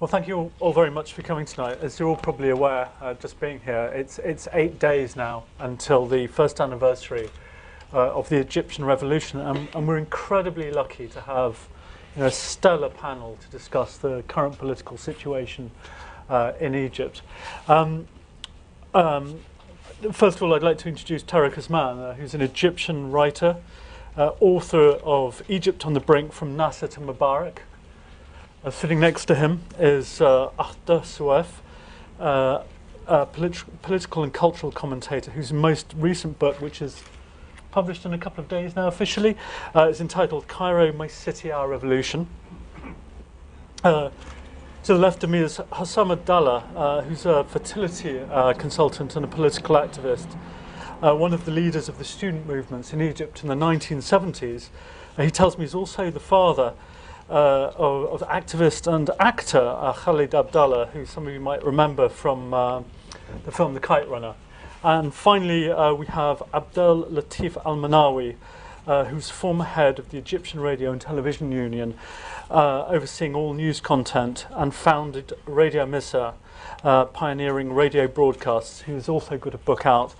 Well, thank you all very much for coming tonight. As you're all probably aware, just being here, it's 8 days now until the first anniversary of the Egyptian revolution, and we're incredibly lucky to have a stellar panel to discuss the current political situation in Egypt. First of all, I'd like to introduce Tahrir Square, who's an Egyptian writer, author of Egypt on the Brink, From Nasser to Mubarak. Sitting next to him is Abdel, a political and cultural commentator whose most recent book, which is published in a couple of days now officially, is entitled Cairo, My City, Our Revolution. To the left of me is Abdel, who's a fertility consultant and a political activist, one of the leaders of the student movements in Egypt in the 1970s. He tells me he's also the father of activist and actor Khalid Abdallah, who some of you might remember from the film The Kite Runner. And finally, we have Abdel Latif El-menawy, who's former head of the Egyptian Radio and Television Union, overseeing all news content, and founded Radio Misa, pioneering radio broadcasts, who's also got a book out,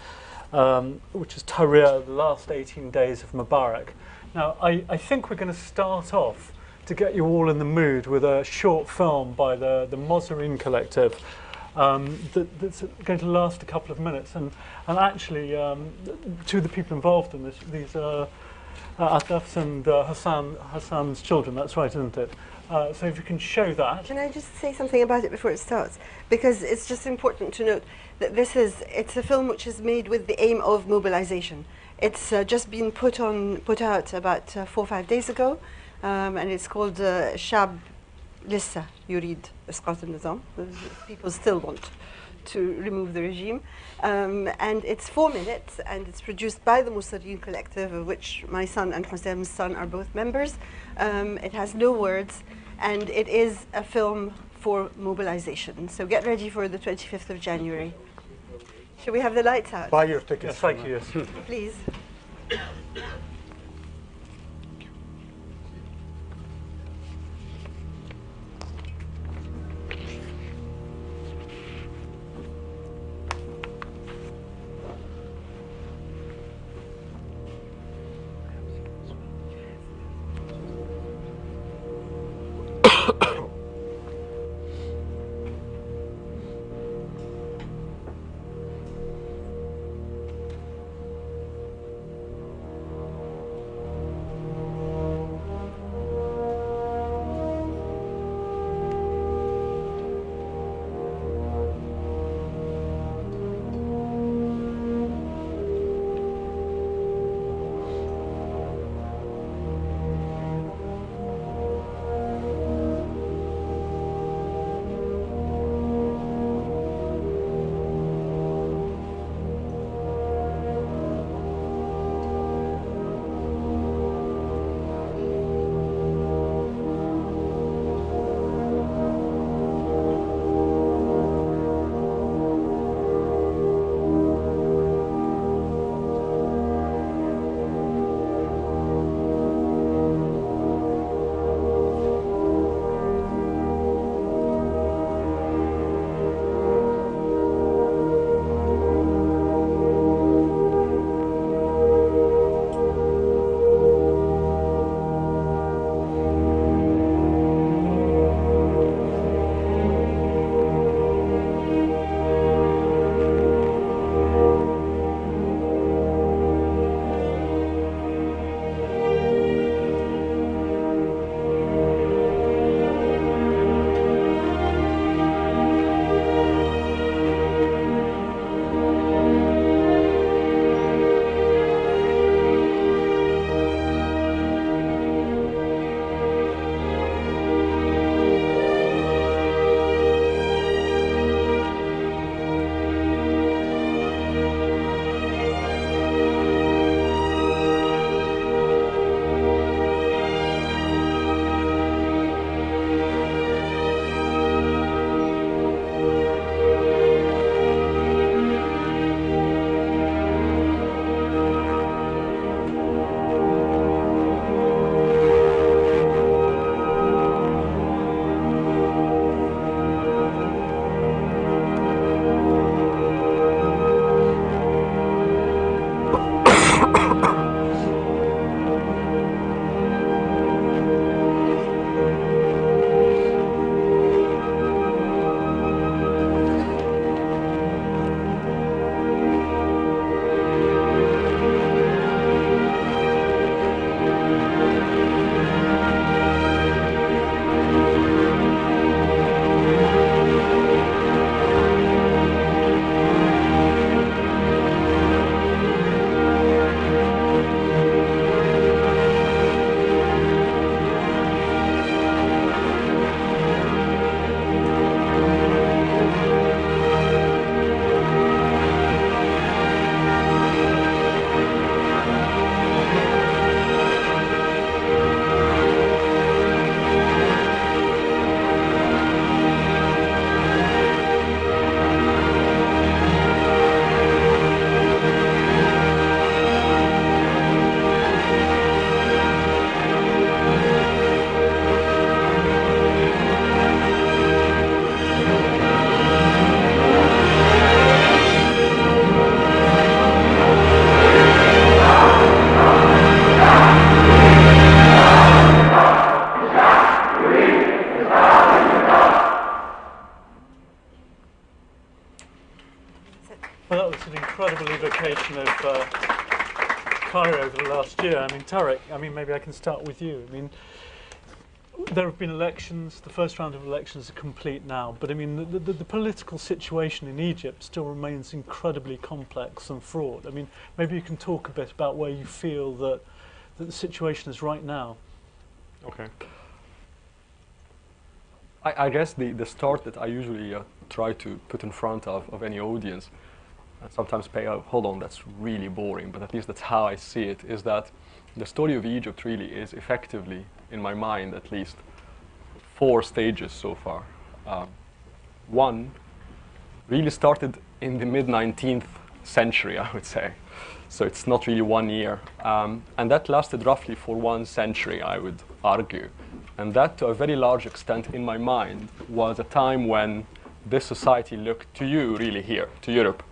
which is Tahrir, The Last 18 Days of Mubarak. Now, I think we're going to start off to get you all in the mood with a short film by the Mozarine Collective that's going to last a couple of minutes. And actually, two of the people involved in this, these are Latif and Hassan's children. That's right, isn't it? So if you can show that. Can I just say something about it before it starts? Because it's just important to note that it's a film which is made with the aim of mobilization. It's just been put out about 4 or 5 days ago. And it's called Shab Lissa Yurid Isqat al-Nizam. People still want to remove the regime. And it's 4 minutes, and it's produced by the Mozarine Collective, of which my son and Hussein's son are both members. It has no words, and it is a film for mobilization. So get ready for the 25th of January. Should we have the lights out? Buy your tickets. Yes, thank you. Yes. Please. last year, I mean, Tarek, I mean, maybe I can start with you. I mean, there have been elections, the first round of elections are complete now, but I mean, the political situation in Egypt still remains incredibly complex and fraught. I mean, maybe you can talk a bit about where you feel that the situation is right now. Okay. I guess the start that I usually try to put in front of any audience, and sometimes pay out, hold on, that's really boring, but at least that's how I see it, is that the story of Egypt really is effectively, in my mind at least, 4 stages so far. One really started in the mid-19th century, I would say. So it's not really 1 year. And that lasted roughly for 1 century, I would argue. And that, to a very large extent, in my mind, was a time when this society looked to you, really here, to Europe.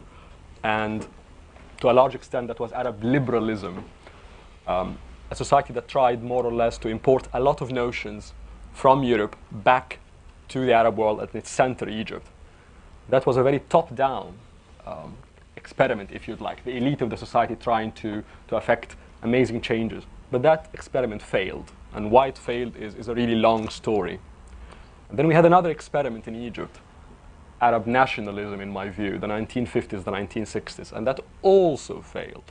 And to a large extent, that was Arab liberalism. A society that tried more or less to import a lot of notions from Europe back to the Arab world at its center, Egypt. That was a very top-down experiment, if you'd like, the elite of the society trying to affect amazing changes. But that experiment failed, and why it failed is a really long story. And then we had another experiment in Egypt, Arab nationalism, in my view, the 1950s, the 1960s, and that also failed.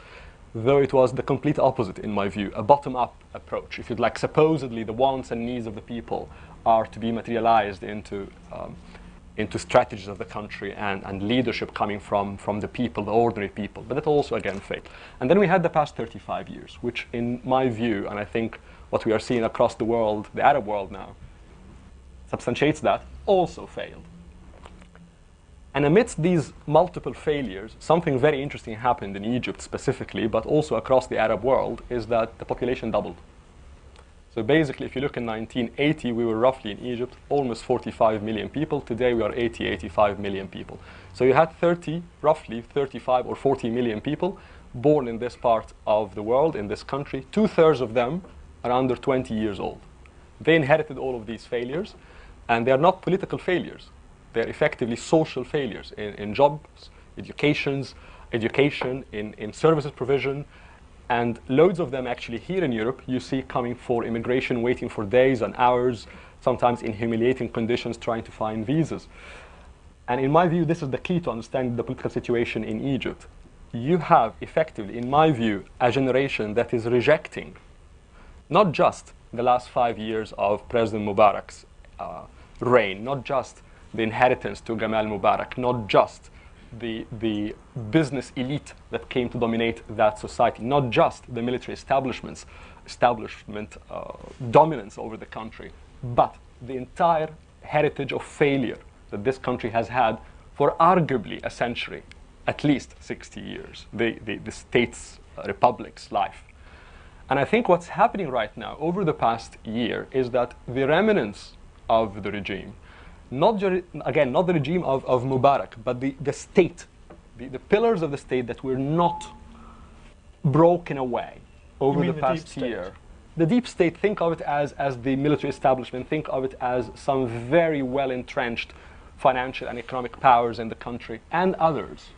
Though it was the complete opposite, in my view, a bottom-up approach. If you'd like, supposedly the wants and needs of the people are to be materialized into strategies of the country and leadership coming from the people, the ordinary people. But that also, again, failed. And then we had the past 35 years, which, in my view, and I think what we are seeing across the world, the Arab world now, substantiates that, also failed. And amidst these multiple failures, something very interesting happened in Egypt specifically, but also across the Arab world, is that the population doubled. So basically, if you look in 1980, we were roughly in Egypt almost 45 million people. Today, we are 85 million people. So you had roughly 35 or 40 million people born in this part of the world, in this country. 2/3 of them are under 20 years old. They inherited all of these failures, and they are not political failures. They're effectively social failures in jobs, education, in services provision, and loads of them actually here in Europe you see coming for immigration, waiting for days and hours, sometimes in humiliating conditions, trying to find visas. And in my view, this is the key to understanding the political situation in Egypt. You have effectively, in my view, a generation that is rejecting not just the last 5 years of President Mubarak's reign, not just the inheritance to Gamal Mubarak, not just the business elite that came to dominate that society, not just the military establishment dominance over the country, but the entire heritage of failure that this country has had for arguably a century, at least 60 years, the state's republic's life. And I think what's happening right now over the past year is that the remnants of the regime, not the regime of Mubarak, but the state, the pillars of the state that were not broken away over the past year. The deep state, think of it as the military establishment, think of it as some very well-entrenched financial and economic powers in the country and others.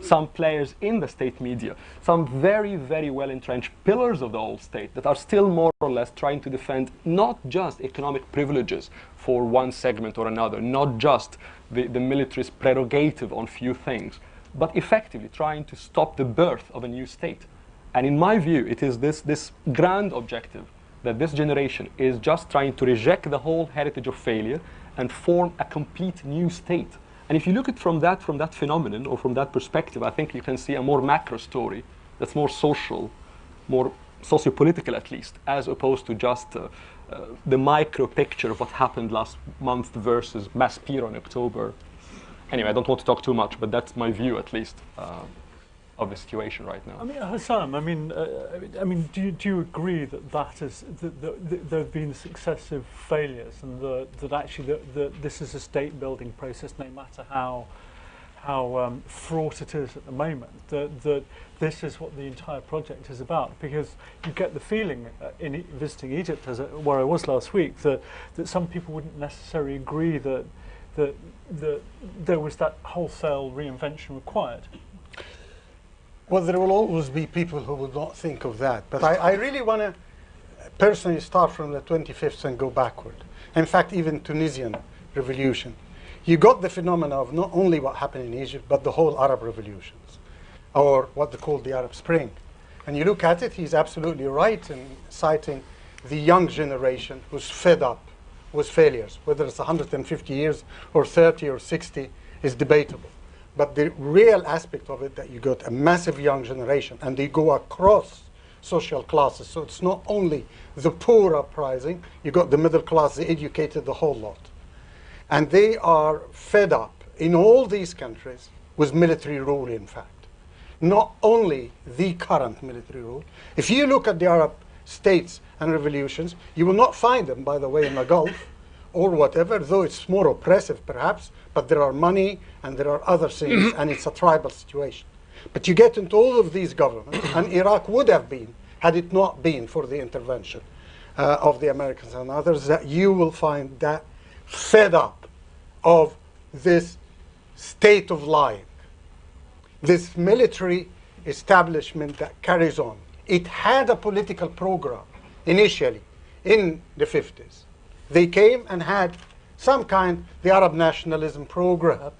Some players in the state media, some very, very well-entrenched pillars of the old state that are still more or less trying to defend not just economic privileges for one segment or another, not just the military's prerogative on few things, but effectively trying to stop the birth of a new state. And in my view, it is this grand objective that this generation is just trying to reject the whole heritage of failure and form a complete new state. And if you look at from that phenomenon or from that perspective, I think you can see a more macro story that's more social, more socio-political at least, as opposed to just the micro picture of what happened last month versus Maspiro in October. Anyway, I don't want to talk too much, but that's my view at least of the situation right now. I mean, Hassan, I mean, do you agree that there have been successive failures, and that actually this is a state-building process, no matter how fraught it is at the moment, that this is what the entire project is about? Because you get the feeling in visiting Egypt, where I was last week, that some people wouldn't necessarily agree that there was that wholesale reinvention required. Well, there will always be people who will not think of that. But I really want to personally start from the 25th and go backward. In fact, even Tunisian revolution. You got the phenomena of not only what happened in Egypt, but the whole Arab revolutions, or what they call the Arab Spring. And you look at it, he's absolutely right in citing the young generation who's fed up with failures. Whether it's 150 years or 30 or 60 is debatable. But the real aspect of it, that you got a massive young generation, and they go across social classes. So it's not only the poor uprising, you got the middle class, the educated, the whole lot. And they are fed up in all these countries with military rule, in fact. Not only the current military rule. If you look at the Arab states and revolutions, you will not find them, by the way, in the Gulf or whatever, though it's more oppressive perhaps, but there are money and there are other things, and it's a tribal situation. But you get into all of these governments, and Iraq would have been, had it not been for the intervention of the Americans and others, that you will find that fed up of this state of lying, this military establishment that carries on. It had a political program initially in the 50s. They came and had some kind, the Arab nationalism program,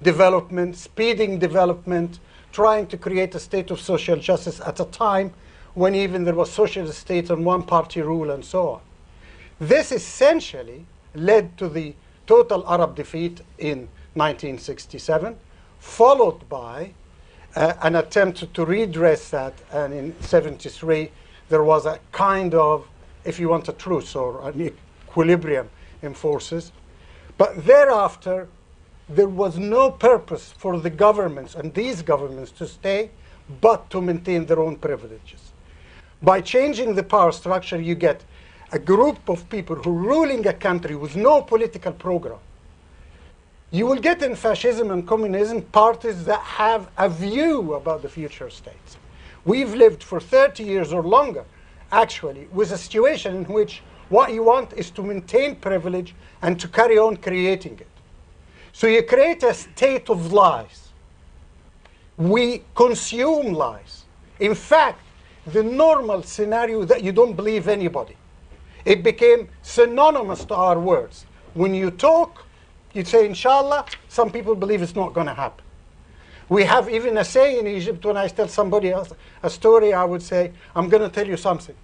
development, speeding development, trying to create a state of social justice at a time when even there was socialist state and one-party rule and so on. This essentially led to the total Arab defeat in 1967, followed by an attempt to redress that, and in 73 there was a kind of, if you want, a truce or an equilibrium in forces. But thereafter, there was no purpose for the governments and these governments to stay but to maintain their own privileges. By changing the power structure, you get a group of people who are ruling a country with no political program. You will get in fascism and communism parties that have a view about the future states. We've lived for 30 years or longer, actually, with a situation in which what you want is to maintain privilege and to carry on creating it. So you create a state of lies. We consume lies. In fact, the normal scenario that you don't believe anybody. It became synonymous to our words. When you talk, you say, inshallah, some people believe it's not going to happen. We have even a saying in Egypt, when I tell somebody else a story, I would say, I'm going to tell you something,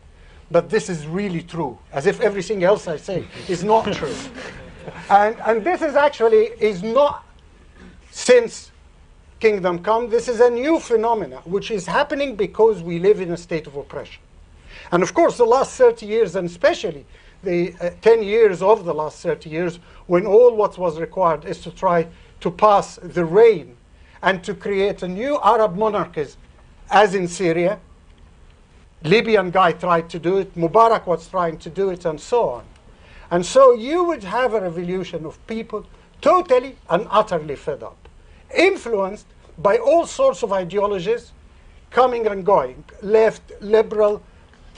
but this is really true, as if everything else I say is not true. And this is actually, is not since Kingdom Come. This is a new phenomenon, which is happening because we live in a state of oppression. And of course, the last 30 years, and especially the 10 years of the last 30 years, when all what was required is to try to pass the reign and to create a new Arab monarchies, as in Syria. Libyan guy tried to do it, Mubarak was trying to do it, and so on. And so you would have a revolution of people totally and utterly fed up, influenced by all sorts of ideologies coming and going, left, liberal,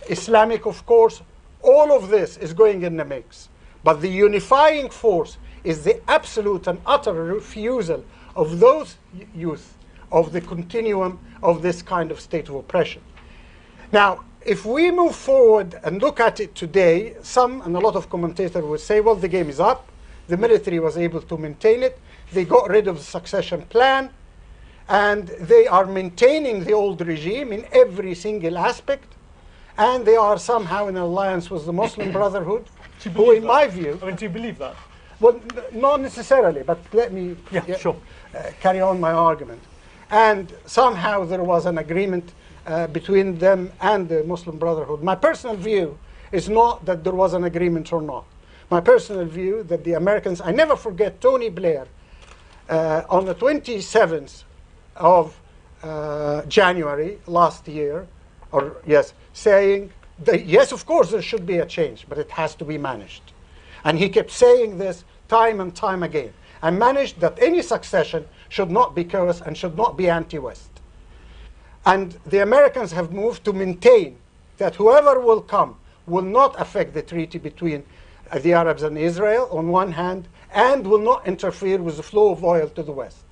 Islamic, of course. All of this is going in the mix. But the unifying force is the absolute and utter refusal of those youth of the continuum of this kind of state of oppression. Now, if we move forward and look at it today, some and a lot of commentators would say, well, the game is up. The military was able to maintain it. They got rid of the succession plan. And they are maintaining the old regime in every single aspect. And they are somehow in alliance with the Muslim Brotherhood, who, in my view... I mean, do you believe that? Well, not necessarily, but let me carry on my argument. And somehow there was an agreement between them and the Muslim Brotherhood. My personal view is not that there was an agreement or not. My personal view that the Americans... I never forget Tony Blair on the 27th of January last year, or yes, saying that, yes, of course, there should be a change, but it has to be managed. And he kept saying this time and time again. And managed that any succession should not be chaos and should not be anti-West. And the Americans have moved to maintain that whoever will come will not affect the treaty between the Arabs and Israel on one hand, and will not interfere with the flow of oil to the West.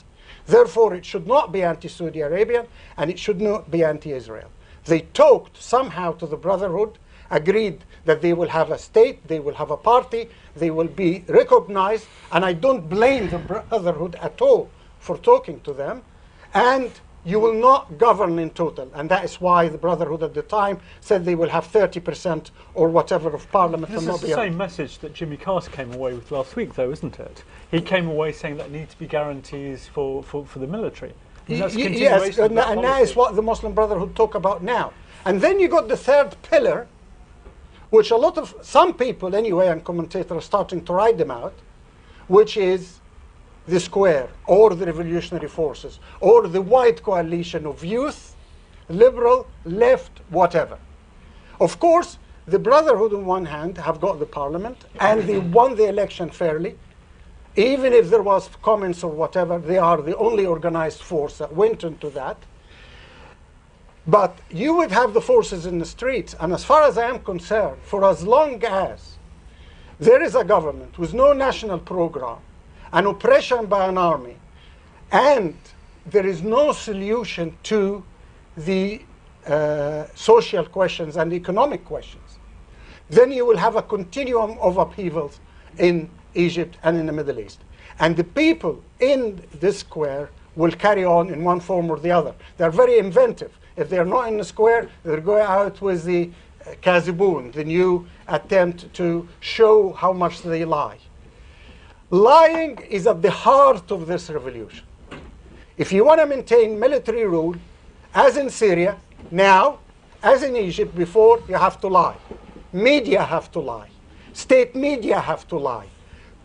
Therefore, it should not be anti-Saudi Arabian, and it should not be anti-Israel. They talked somehow to the Brotherhood, agreed that they will have a state, they will have a party, they will be recognized, and I don't blame the Brotherhood at all for talking to them, and you will not govern in total. And that is why the Brotherhood at the time said they will have 30% or whatever of parliament. This is the same message that Jimmy Carter came away with last week, though, isn't it? He came away saying that there need to be guarantees for the military. Yes, and that is what the Muslim Brotherhood talk about now. And then you got the third pillar, which some people anyway, and commentators are starting to write them out, which is the square, or the revolutionary forces, or the white coalition of youth, liberal, left, whatever. Of course, the Brotherhood on one hand have got the parliament, and they won the election fairly. Even if there was comments or whatever, they are the only organized force that went into that. But you would have the forces in the streets, and as far as I am concerned, for as long as there is a government with no national program, an oppression by an army, and there is no solution to the social questions and economic questions, then you will have a continuum of upheavals in Egypt and in the Middle East. And the people in this square will carry on in one form or the other. They're very inventive. If they're not in the square, they'll go out with the Kaziboon, the new attempt to show how much they lie. Lying is at the heart of this revolution. If you want to maintain military rule, as in Syria, now, as in Egypt before, you have to lie. Media have to lie. State media have to lie.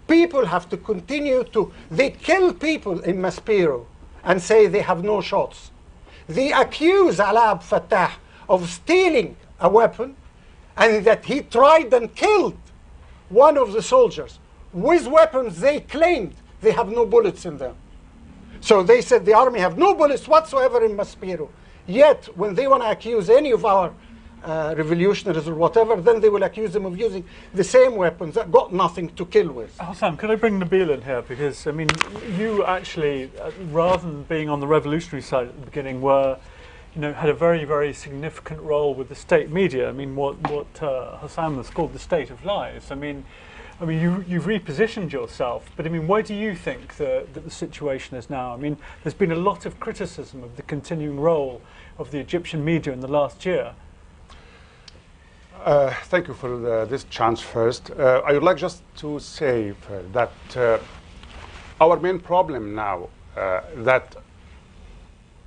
People have to continue to... They kill people in Maspero and say they have no shots. They accuse Alaa Fattah of stealing a weapon and that he tried and killed one of the soldiers with weapons they claimed they have no bullets in them. So they said the army have no bullets whatsoever in Maspero. Yet, when they want to accuse any of our revolutionaries or whatever, then they will accuse them of using the same weapons that got nothing to kill with. Sam, could I bring Nabil in here? Because, I mean, you actually, rather than being on the revolutionary side at the beginning, had a very, very significant role with the state media. I mean, what Hassan has called the state of lies. I mean, you've repositioned yourself, but I mean, where do you think that the situation is now? I mean, there's been a lot of criticism of the continuing role of the Egyptian media in the last year. Thank you for this chance first. I would like just to say that our main problem now, that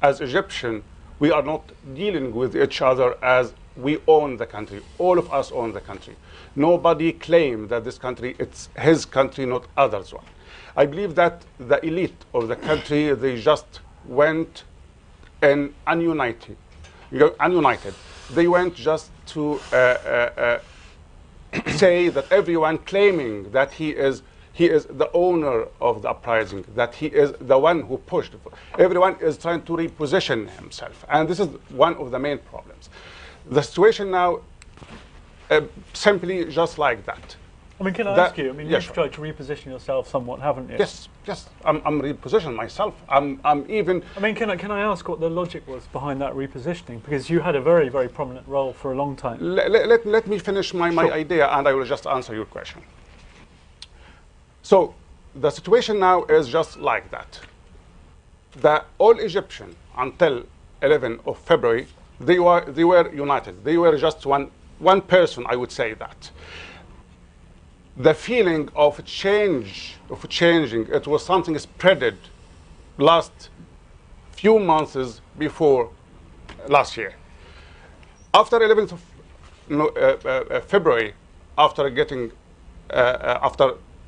as Egyptian, we are not dealing with each other as we own the country. All of us own the country. Nobody claims that this country, it's his country, not others' one. I believe that the elite of the country, they just went and ununited. They went just to say that everyone claiming that he is the owner of the uprising, that he is the one who pushed. Everyone is trying to reposition himself. And this is one of the main problems. The situation now, simply just like that. I mean, can I ask you? I mean, yeah, you've sure. tried to reposition yourself somewhat, haven't you? Yes. I'm repositioning myself. I'm even. I mean, can I ask what the logic was behind that repositioning? Because you had a very, very prominent role for a long time. Let me finish my idea, and I will just answer your question. So the situation now is just like that. The all Egyptian until 11th of February, they were united. They were just one person. I would say that. The feeling of changing, it was something spreaded last few months before last year. After 11th of February, after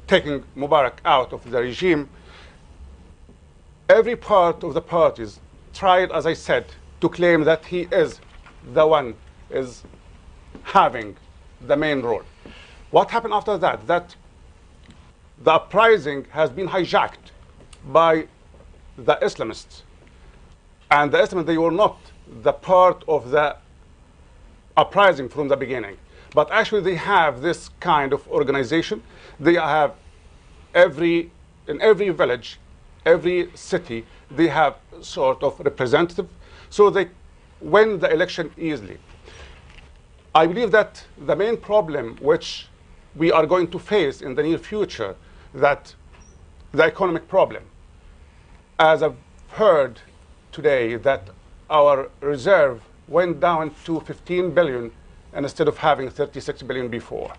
taking Mubarak out of the regime, every part of the parties tried, as I said, to claim that he is the one is having the main role. What happened after that? That the uprising has been hijacked by the Islamists. And the Islamists, they were not the part of the uprising from the beginning. But actually they have this kind of organization. They have in every village, every city, they have sort of representative, so they win the election easily. I believe that the main problem which we are going to face in the near future, that the economic problem. As I've heard today, that our reserve went down to 15 billion instead of having 36 billion before.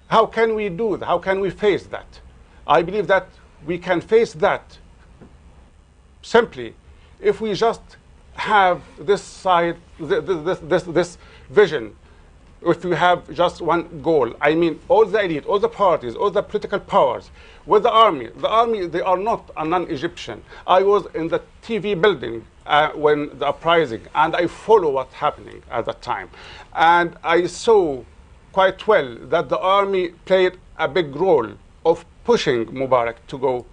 How can we do that? How can we face that? I believe that we can face that simply if we just have this side, this vision. If we have just one goal, I mean, all the elite, all the parties, all the political powers, with the army, they are not a non-Egyptian. I was in the TV building when the uprising, and I follow what's happening at that time. And I saw quite well that the army played a big role of pushing Mubarak to go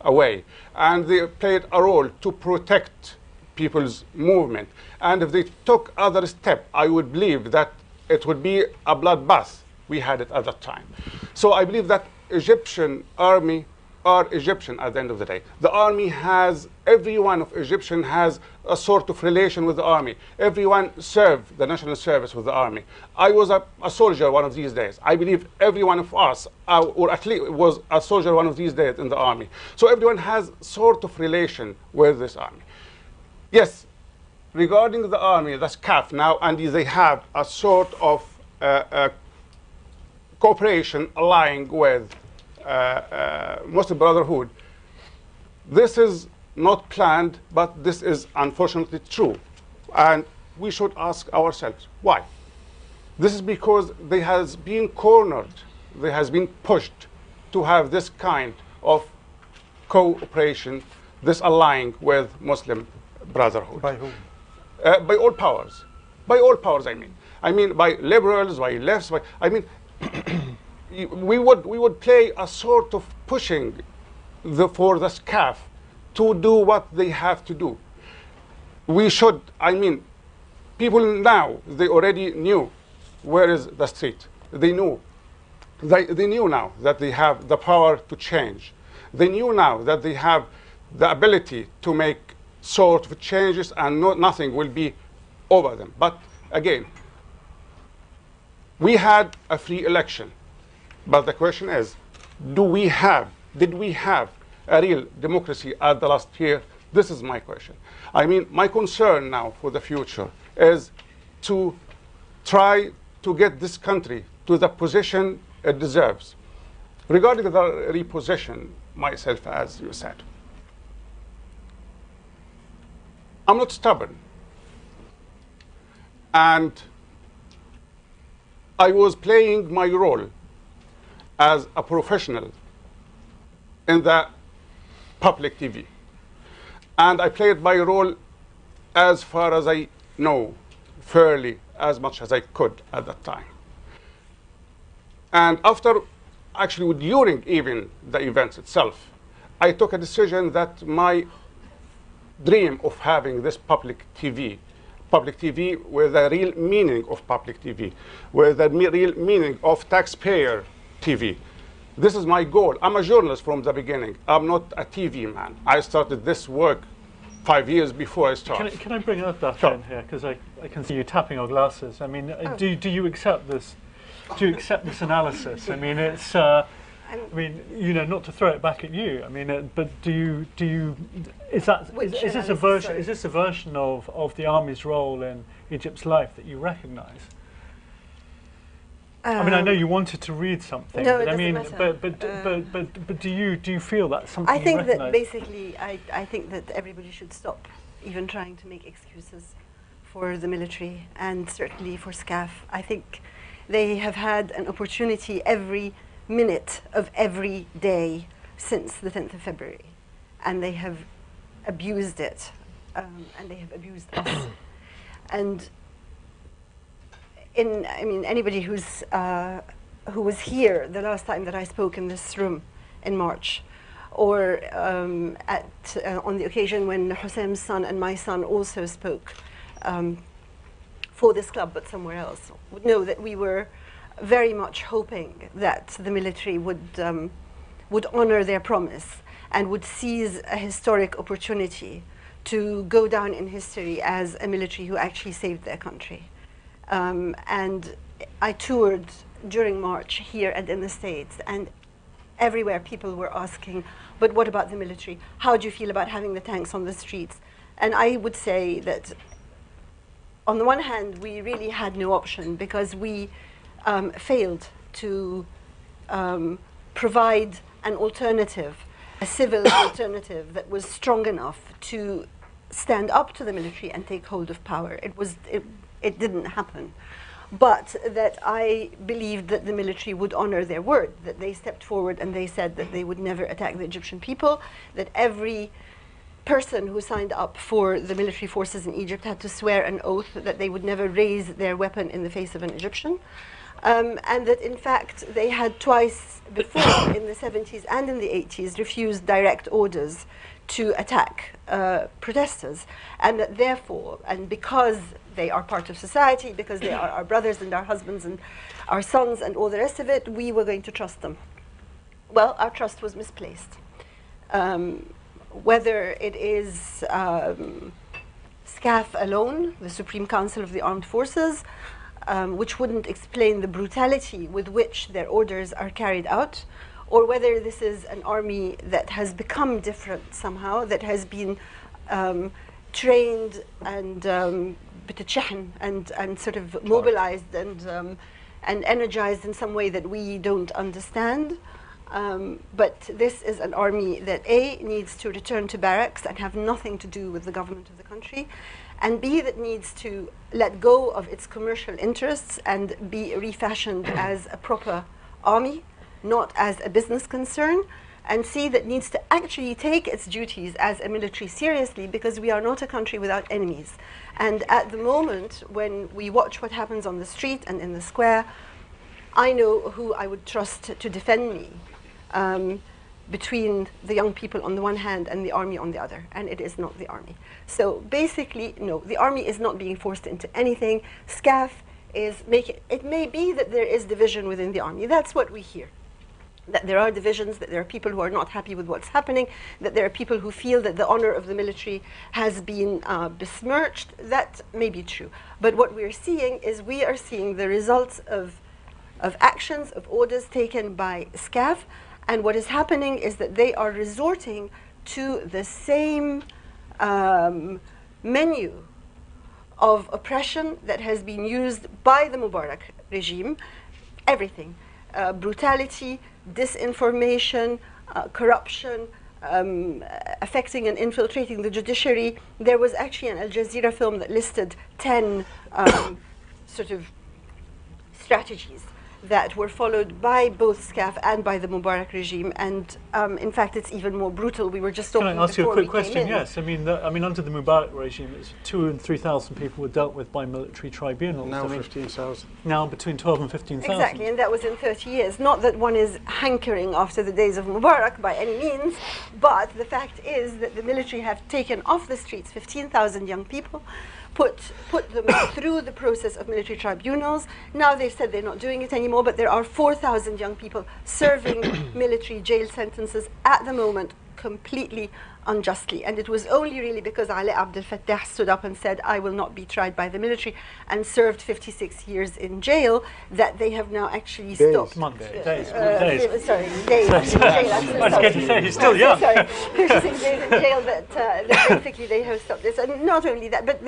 away. And they played a role to protect people's movement. And if they took other steps, I would believe that it would be a bloodbath. We had it at that time. So I believe that Egyptian army are Egyptian at the end of the day. The army has, every one of Egyptian has a sort of relation with the army. Everyone served the national service with the army. I was a soldier one of these days. I believe every one of us, or at least was a soldier one of these days in the army. So everyone has sort of relation with this army. Yes, regarding the army, the SCAF now, and they have a sort of cooperation allying with Muslim Brotherhood. This is not planned, but this is unfortunately true. And we should ask ourselves, why? This is because they has been cornered, they has been pushed to have this kind of cooperation, this allying with Muslim Brotherhood. By whom? By all powers. By all powers, I mean. I mean, by liberals, by lefts, by, I mean, we would play a sort of pushing for the SCAF to do what they have to do. We should, I mean, people now, they already knew where is the street. They knew. They knew now that they have the power to change. They knew now that they have the ability to make sort of changes, and nothing will be over them. But again, we had a free election. But the question is, did we have a real democracy at the last year? This is my question. I mean, my concern now for the future is to try to get this country to the position it deserves. Regarding the reposition myself, as you said, I'm not stubborn. And I was playing my role as a professional in the public TV. And I played my role as far as I know, fairly, as much as I could at that time. And after, actually during even the events itself, I took a decision that my dream of having this public TV with a real meaning of public TV, with the real meaning of taxpayer TV. This is my goal. I'm a journalist from the beginning. I'm not a TV man. I started this work 5 years before I started. Can I bring up that Sure. in here? Because I can see you tapping your glasses. I mean, do you accept this? Do you accept this analysis? I mean, it's. I mean, you know, not to throw it back at you. I mean, but do you? Is this a version? Is this a version of the army's role in Egypt's life that you recognise? I mean, I know you wanted to read something. No, but it I mean, doesn't matter. but do you feel that's something? I think you that recognise? basically, I think that everybody should stop even trying to make excuses for the military and certainly for SCAF. I think they have had an opportunity every minute of every day since the 10th of February, and they have abused it, and they have abused us. And I mean, anybody who was here the last time that I spoke in this room in March, or on the occasion when Hussein's son and my son also spoke for this club but somewhere else, would know that we were very much hoping that the military would honor their promise and would seize a historic opportunity to go down in history as a military who actually saved their country. And I toured during March here and in the States, and everywhere people were asking, but what about the military? How do you feel about having the tanks on the streets? And I would say that on the one hand, we really had no option because we failed to provide an alternative, a civil alternative that was strong enough to stand up to the military and take hold of power. It didn't happen. But that I believed that the military would honor their word, that they stepped forward and they said that they would never attack the Egyptian people, that every person who signed up for the military forces in Egypt had to swear an oath that they would never raise their weapon in the face of an Egyptian. And that in fact they had twice before, in the 70s and in the 80s, refused direct orders to attack protesters. And that therefore, and because they are part of society, because they are our brothers and our husbands and our sons and all the rest of it, we were going to trust them. Well, our trust was misplaced. Whether it is SCAF alone, the Supreme Council of the Armed Forces, which wouldn't explain the brutality with which their orders are carried out, or whether this is an army that has become different somehow, that has been trained and and sort of mobilized and energized in some way that we don't understand. But this is an army that A, needs to return to barracks and have nothing to do with the government of the country, and B, that needs to let go of its commercial interests and be refashioned as a proper army, not as a business concern, and C, that needs to actually take its duties as a military seriously, because we are not a country without enemies. And at the moment, when we watch what happens on the street and in the square, I know who I would trust to defend me between the young people on the one hand and the army on the other, and it is not the army. So basically, no, the army is not being forced into anything. SCAF is making, it may be that there is division within the army. That's what we hear. That there are divisions, that there are people who are not happy with what's happening, that there are people who feel that the honor of the military has been besmirched. That may be true. But what we're seeing is we are seeing the results of actions, of orders taken by SCAF, and what is happening is that they are resorting to the same menu of oppression that has been used by the Mubarak regime. Everything. Brutality, disinformation, corruption, affecting and infiltrating the judiciary. There was actually an Al Jazeera film that listed 10 sort of strategies that were followed by both SCAF and by the Mubarak regime, and in fact it's even more brutal. We were just talking. Can I ask you a quick question? Yes, I mean under the Mubarak regime, it's 2,000 and 3,000 people were dealt with by military tribunals. Now 15,000. Now between 12 and 15,000. Exactly, and that was in 30 years. Not that one is hankering after the days of Mubarak by any means, but the fact is that the military have taken off the streets 15,000 young people, put them through the process of military tribunals. Now they've said they're not doing it anymore, but there are 4,000 young people serving military jail sentences at the moment, completely unjustly. And it was only really because Ali Abdel stood up and said, I will not be tried by the military, and served 56 years in jail, that they have now actually stopped. Months, days. Days. Sorry, days in jail. I was going to say, he's still young. Sorry, 56 days in jail, that basically they have stopped this. And not only that, but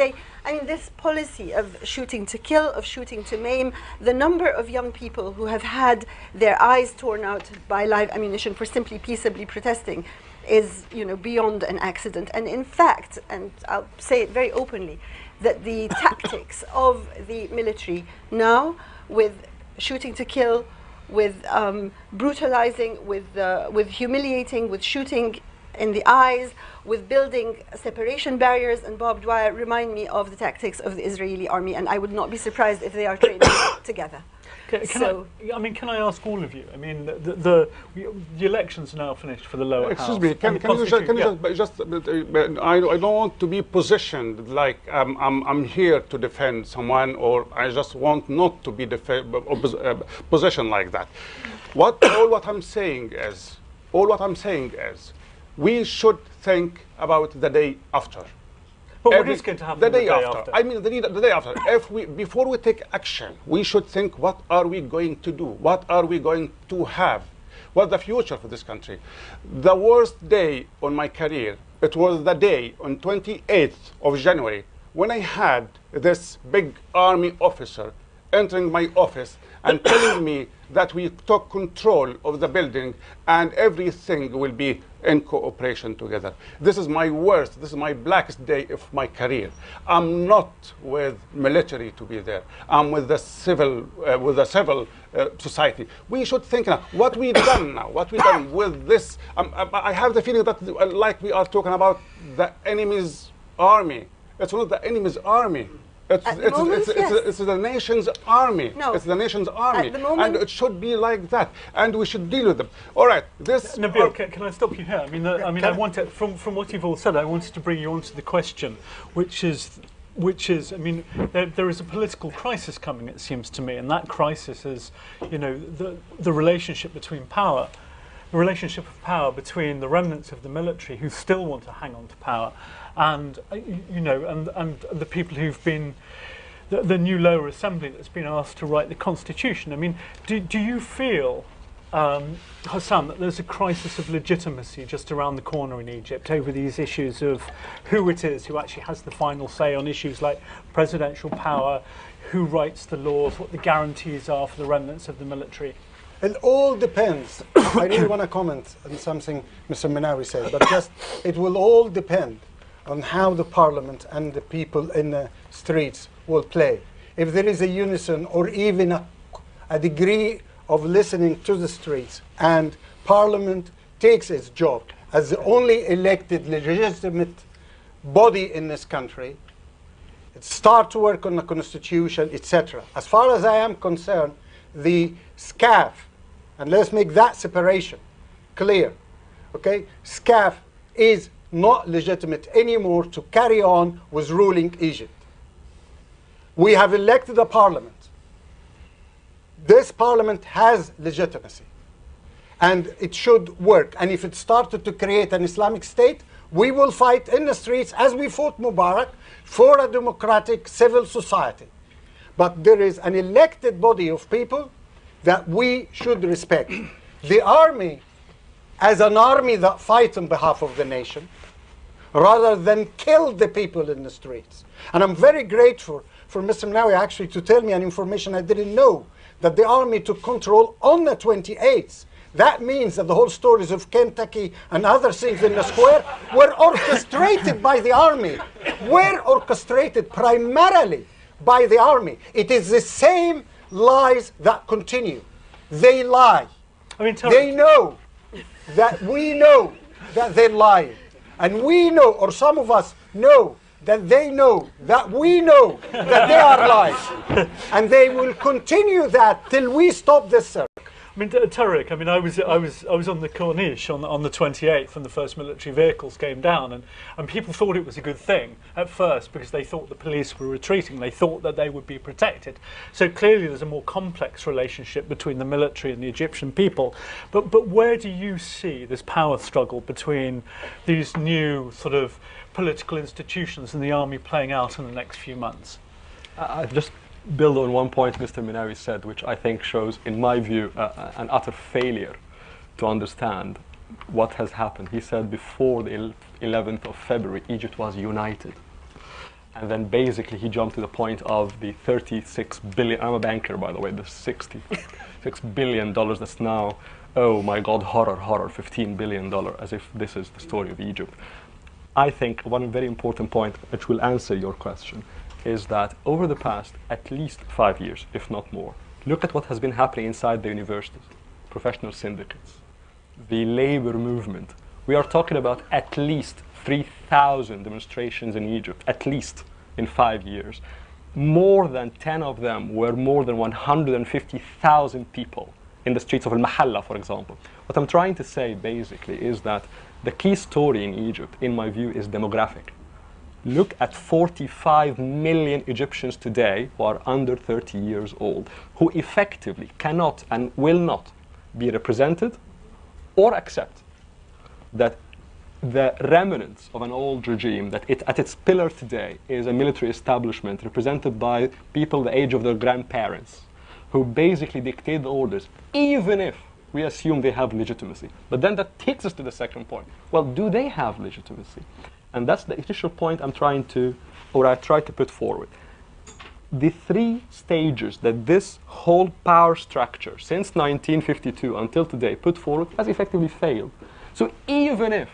this policy of shooting to kill, of shooting to maim, the number of young people who have had their eyes torn out by live ammunition for simply peaceably protesting is, beyond an accident. And in fact, and I'll say it very openly, that the tactics of the military now, with shooting to kill, with brutalizing, with humiliating, with shooting in the eyes, with building separation barriers and barbed wire, remind me of the tactics of the Israeli army, and I would not be surprised if they are training together. Can I ask all of you? I mean, the elections are now finished for the lower house. Excuse me, can you just I don't want to be positioned like I'm here to defend someone, or I just want not to be positioned like that. All what I'm saying is we should think about the day after. But what is going to happen the day after? I mean, the day after. Before we take action, we should think, what are we going to do? What are we going to have? What's the future for this country? The worst day on my career, it was the day on 28th of January when I had this big army officer entering my office and telling me that we took control of the building and everything will be in cooperation together. This is my worst, this is my blackest day of my career. I'm not with military to be there. I'm with the civil society. We should think now, what we done now, what we done with this. I have the feeling that like we are talking about the enemy's army. It's not the enemy's army. It's the nation's army. No. It's the nation's army. At the moment, and it should be like that. And we should deal with them. All right. This. Nabil, can I stop you here? I mean, I wanted from what you've all said, I wanted to bring you on to the question, which is, I mean, there is a political crisis coming, it seems to me, and that crisis is, you know, the relationship between power. The relationship of power between the remnants of the military who still want to hang on to power, and you know, and the people who've been the new lower assembly that's been asked to write the constitution. I mean, do you feel, Hassan, that there's a crisis of legitimacy just around the corner in Egypt over these issues of who it is who actually has the final say on issues like presidential power, who writes the laws, what the guarantees are for the remnants of the military? It all depends. I really want to comment on something Mr. El-menawy said, but just it will all depend on how the parliament and the people in the streets will play. If there is a unison or even a degree of listening to the streets, and parliament takes its job as the only elected legitimate body in this country, it start to work on the constitution, etc. As far as I am concerned, the SCAF, and let's make that separation clear, okay? SCAF is not legitimate anymore to carry on with ruling Egypt. We have elected a parliament. This parliament has legitimacy, and it should work. And if it started to create an Islamic state, we will fight in the streets as we fought Mubarak for a democratic civil society. But there is an elected body of people that we should respect. The army as an army that fights on behalf of the nation, rather than kill the people in the streets. And I'm very grateful for Mr. El-menawy actually to tell me an information I didn't know, that the army took control on the 28th. That means that the whole stories of Kentucky and other things in the square were orchestrated by the army, were orchestrated primarily by the army. It is the same lies that continue. They lie. I mean, they know that we know that they're lying. And we know, or some of us know, that they know that we know that they are lying. And they will continue that till we stop this circle. I mean, Tariq, I mean, I was on the Corniche on the 28th when the first military vehicles came down, and people thought it was a good thing at first because they thought the police were retreating. They thought that they would be protected. So clearly there's a more complex relationship between the military and the Egyptian people. But where do you see this power struggle between these new sort of political institutions and the army playing out in the next few months? I've just build on one point Mr. El-menawy said, which I think shows, in my view, an utter failure to understand what has happened. He said before the 11th of February, Egypt was united. And then basically he jumped to the point of the 36 billion, I'm a banker by the way, the $66 billion that's now, oh my God, horror, $15 billion, as if this is the story of Egypt. I think one very important point, which will answer your question, is that over the past at least 5 years, if not more, look at what has been happening inside the universities, professional syndicates, the labor movement. We are talking about at least 3,000 demonstrations in Egypt, at least in 5 years. More than 10 of them were more than 150,000 people in the streets of Al-Mahalla, for example. What I'm trying to say basically is that the key story in Egypt, in my view, is demographic. Look at 45 million Egyptians today who are under 30 years old, who effectively cannot and will not be represented or accept that the remnants of an old regime that at its pillar today is a military establishment represented by people the age of their grandparents, who basically dictate the orders, even if we assume they have legitimacy. But then that takes us to the second point. Well, do they have legitimacy? And that's the initial point I try to put forward. The three stages that this whole power structure, since 1952 until today, put forward has effectively failed. So even if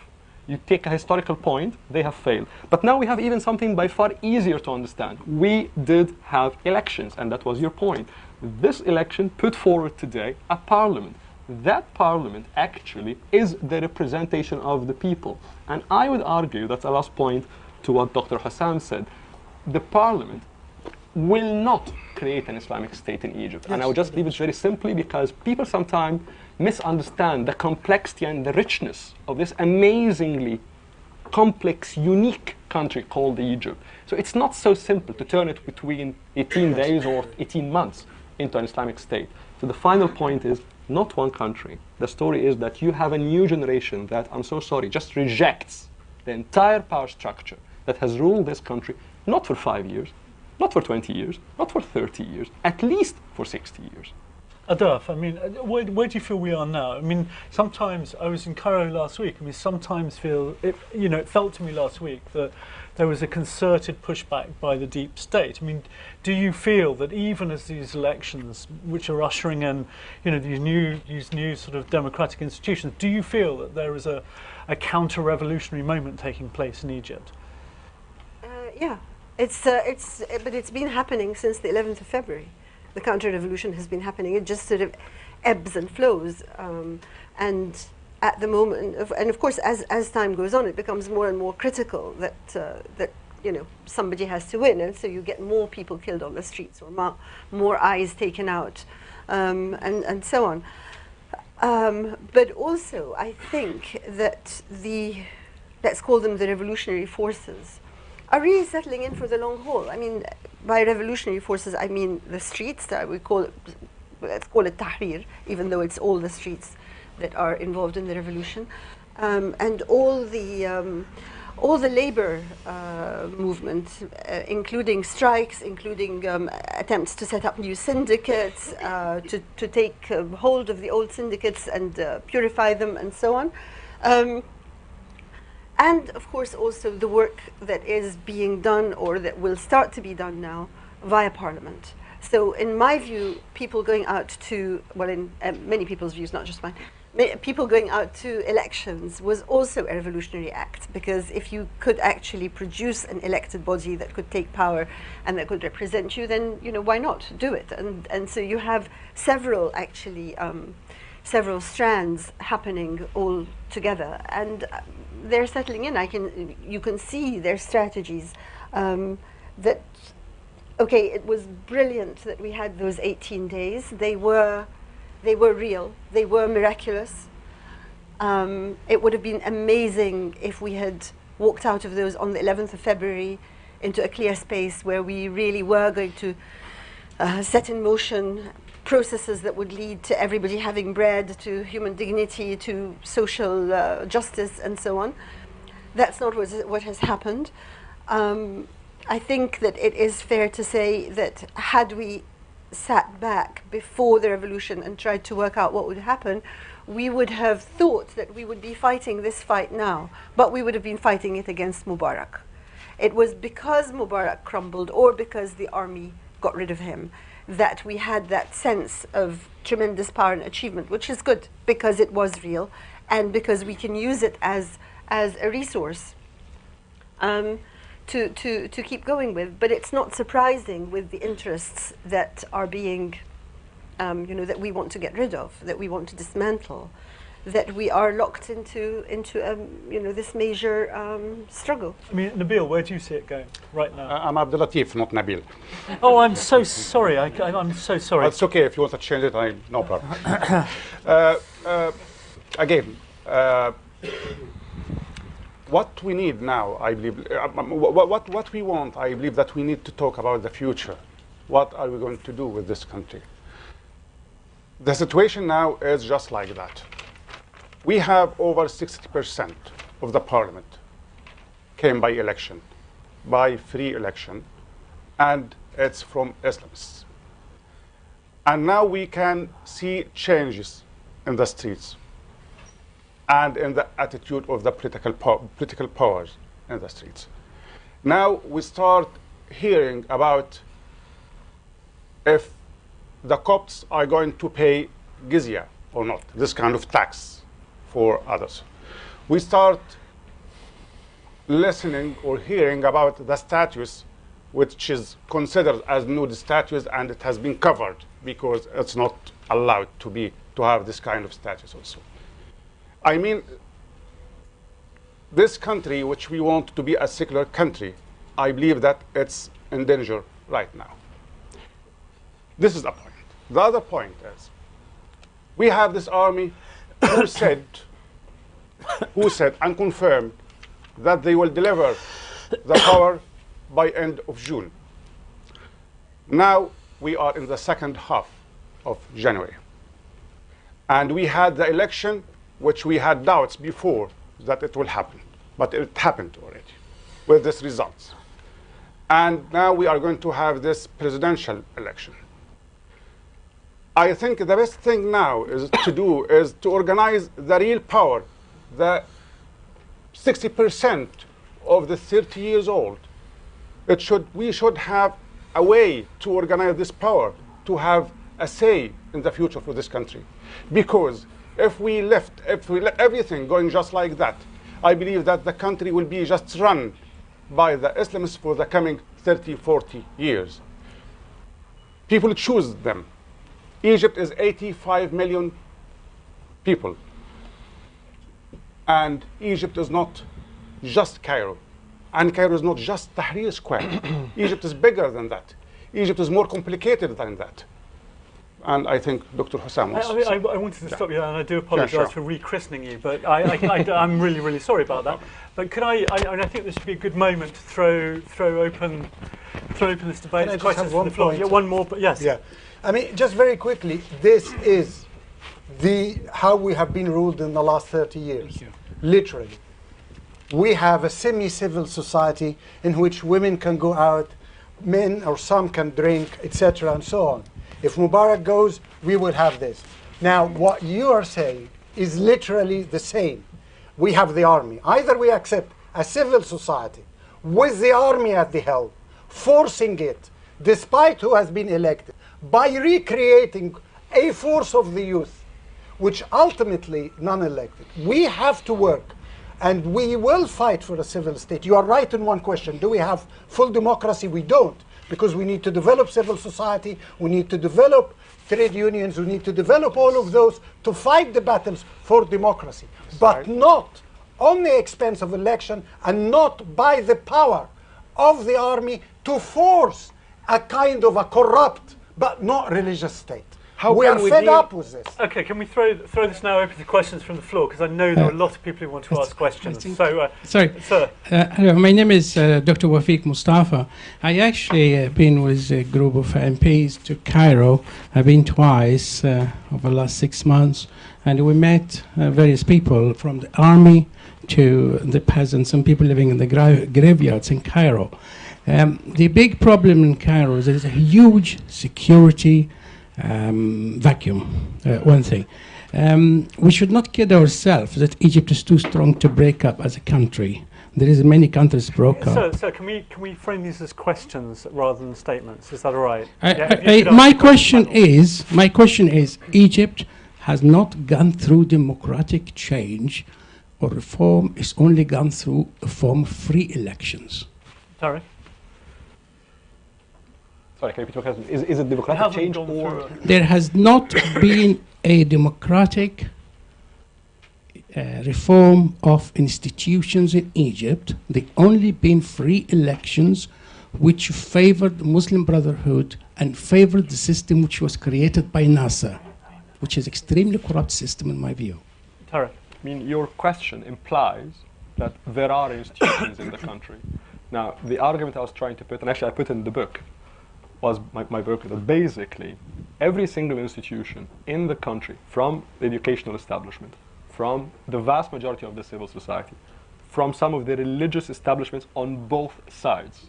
you take a historical point, they have failed. But now we have even something by far easier to understand. We did have elections, and that was your point. This election put forward today a parliament. That parliament actually is the representation of the people. And I would argue, that's a last point to what Dr. Hassan said, the parliament will not create an Islamic state in Egypt. Yes. And I would just leave it very simply because people sometimes misunderstand the complexity and the richness of this amazingly complex, unique country called Egypt. So it's not so simple to turn it between 18 days or 18 months into an Islamic state. So the final point is not one country. The story is that you have a new generation that, I'm so sorry, just rejects the entire power structure that has ruled this country not for 5 years, not for 20 years, not for 30 years, at least for 60 years. Adaf, I mean, where do you feel we are now? I mean, sometimes, I was in Cairo last week, sometimes it felt to me last week that there was a concerted pushback by the deep state. I mean, do you feel that even as these elections, which are ushering in, these new sort of democratic institutions, do you feel that there is a counter-revolutionary moment taking place in Egypt? Yeah, but it's been happening since the 11th of February. The counter-revolution has been happening. It just sort of ebbs and flows. And at the moment, and of course, as time goes on, it becomes more and more critical that somebody has to win, and so you get more people killed on the streets or more eyes taken out, and so on. But also, I think that let's call them the revolutionary forces, are really settling in for the long haul. I mean, by revolutionary forces, I mean the streets that let's call it Tahrir, even though it's all the streets that are involved in the revolution, and all the labor movement, including strikes, including attempts to set up new syndicates, to take hold of the old syndicates and purify them, and so on. And of course also the work that is being done or that will start to be done now via Parliament. So in my view, people going out to, well, in many people's views, not just mine, people going out to elections was also a revolutionary act, because if you could actually produce an elected body that could take power and that could represent you, then why not do it? And so you have several several strands happening all together, and they're settling in. You can see their strategies. That okay, it was brilliant that we had those 18 days. They were real. They were miraculous. It would have been amazing if we had walked out of those on the 11th of February into a clear space where we really were going to set in motion processes that would lead to everybody having bread, to human dignity, to social justice, and so on. That's not what has happened. I think that it is fair to say that had we sat back before the revolution and tried to work out what would happen, we would have thought that we would be fighting this fight now, but we would have been fighting it against Mubarak. It was because Mubarak crumbled, or because the army got rid of him, that we had that sense of tremendous power and achievement, which is good because it was real and because we can use it as a resource to keep going with. But it's not surprising with the interests that are being, that we want to get rid of, that we want to dismantle, that we are locked into this major struggle. I mean, Nabil, where do you see it going right now? I'm Abdel Latif, not Nabil. Oh, I'm so sorry. I'm so sorry. It's okay if you want to change it. No problem. Again, what we need now, I believe, what we want, I believe that we need to talk about the future. What are we going to do with this country? The situation now is just like that. We have over 60% of the parliament came by election, by free election, and it's from Islamists. And now we can see changes in the streets and in the attitude of the political powers in the streets. Now we start hearing about if the Copts are going to pay jizya or not, this kind of tax for others. We start listening or hearing about the statues which is considered as nude statues, and it has been covered because it's not allowed to have this kind of statues also. I mean, this country, which we want to be a secular country, I believe that it's in danger right now. This is a point. The other point is, we have this army who said and confirmed that they will deliver the power by end of June. Now we are in the second half of January. And we had the election, which we had doubts before that it will happen. But it happened already with these results. And now we are going to have this presidential election. I think the best thing now is to organize the real power, the 60% of the 30 years old. We should have a way to organize this power, to have a say in the future for this country. Because if we let everything going just like that, I believe that the country will be just run by the Islamists for the coming 30, 40 years. People choose them. Egypt is 85 million people. And Egypt is not just Cairo. And Cairo is not just Tahrir Square. Egypt is bigger than that. Egypt is more complicated than that. And I think Dr. Hussam wants I wanted to stop you, and I do apologise for rechristening you, but I'm really, really sorry about that. But could I think this would be a good moment to throw open this debate. Can I just have one point? Yeah, one more, but yes. Yeah. I mean, just very quickly, this is how we have been ruled in the last 30 years. Literally. We have a semi-civil society in which women can go out, men or some can drink, etc., and so on. If Mubarak goes, we will have this. Now, what you are saying is literally the same. We have the army. Either we accept a civil society with the army at the helm, forcing it, despite who has been elected, by recreating a force of the youth, which ultimately non-elected. We have to work, and we will fight for a civil state. You are right in one question. Do we have full democracy? We don't, because we need to develop civil society, we need to develop trade unions, we need to develop all of those to fight the battles for democracy, but not on the expense of election and not by the power of the army to force a kind of a corrupt but not religious state. We are fed up with this. Okay, can we throw this now open to questions from the floor? Because I know there are a lot of people who want to ask questions. So, sorry, sir. Hello, my name is Dr. Wafiq Mustafa. I actually been with a group of MPs to Cairo. I've been twice over the last 6 months, and we met various people from the army to the peasants and people living in the graveyards in Cairo. The big problem in Cairo is there's a huge security vacuum, one thing. We should not kid ourselves that Egypt is too strong to break up as a country. There is many countries broke up. So can we frame these as questions rather than statements? Is that all right? My question is, Egypt has not gone through democratic change or reform. It's only gone through a form of free elections. Sorry? Sorry, can you repeat your question? Is it democratic change or? There has not been a democratic reform of institutions in Egypt. There only been free elections which favored the Muslim Brotherhood and favored the system which was created by Nasser, which is extremely corrupt system in my view. Tarek. I mean, your question implies that there are institutions in the country. Now, the argument I was trying to put, and actually I put in the book, was my book, that basically every single institution in the country, from the educational establishment, from the vast majority of the civil society, from some of the religious establishments on both sides,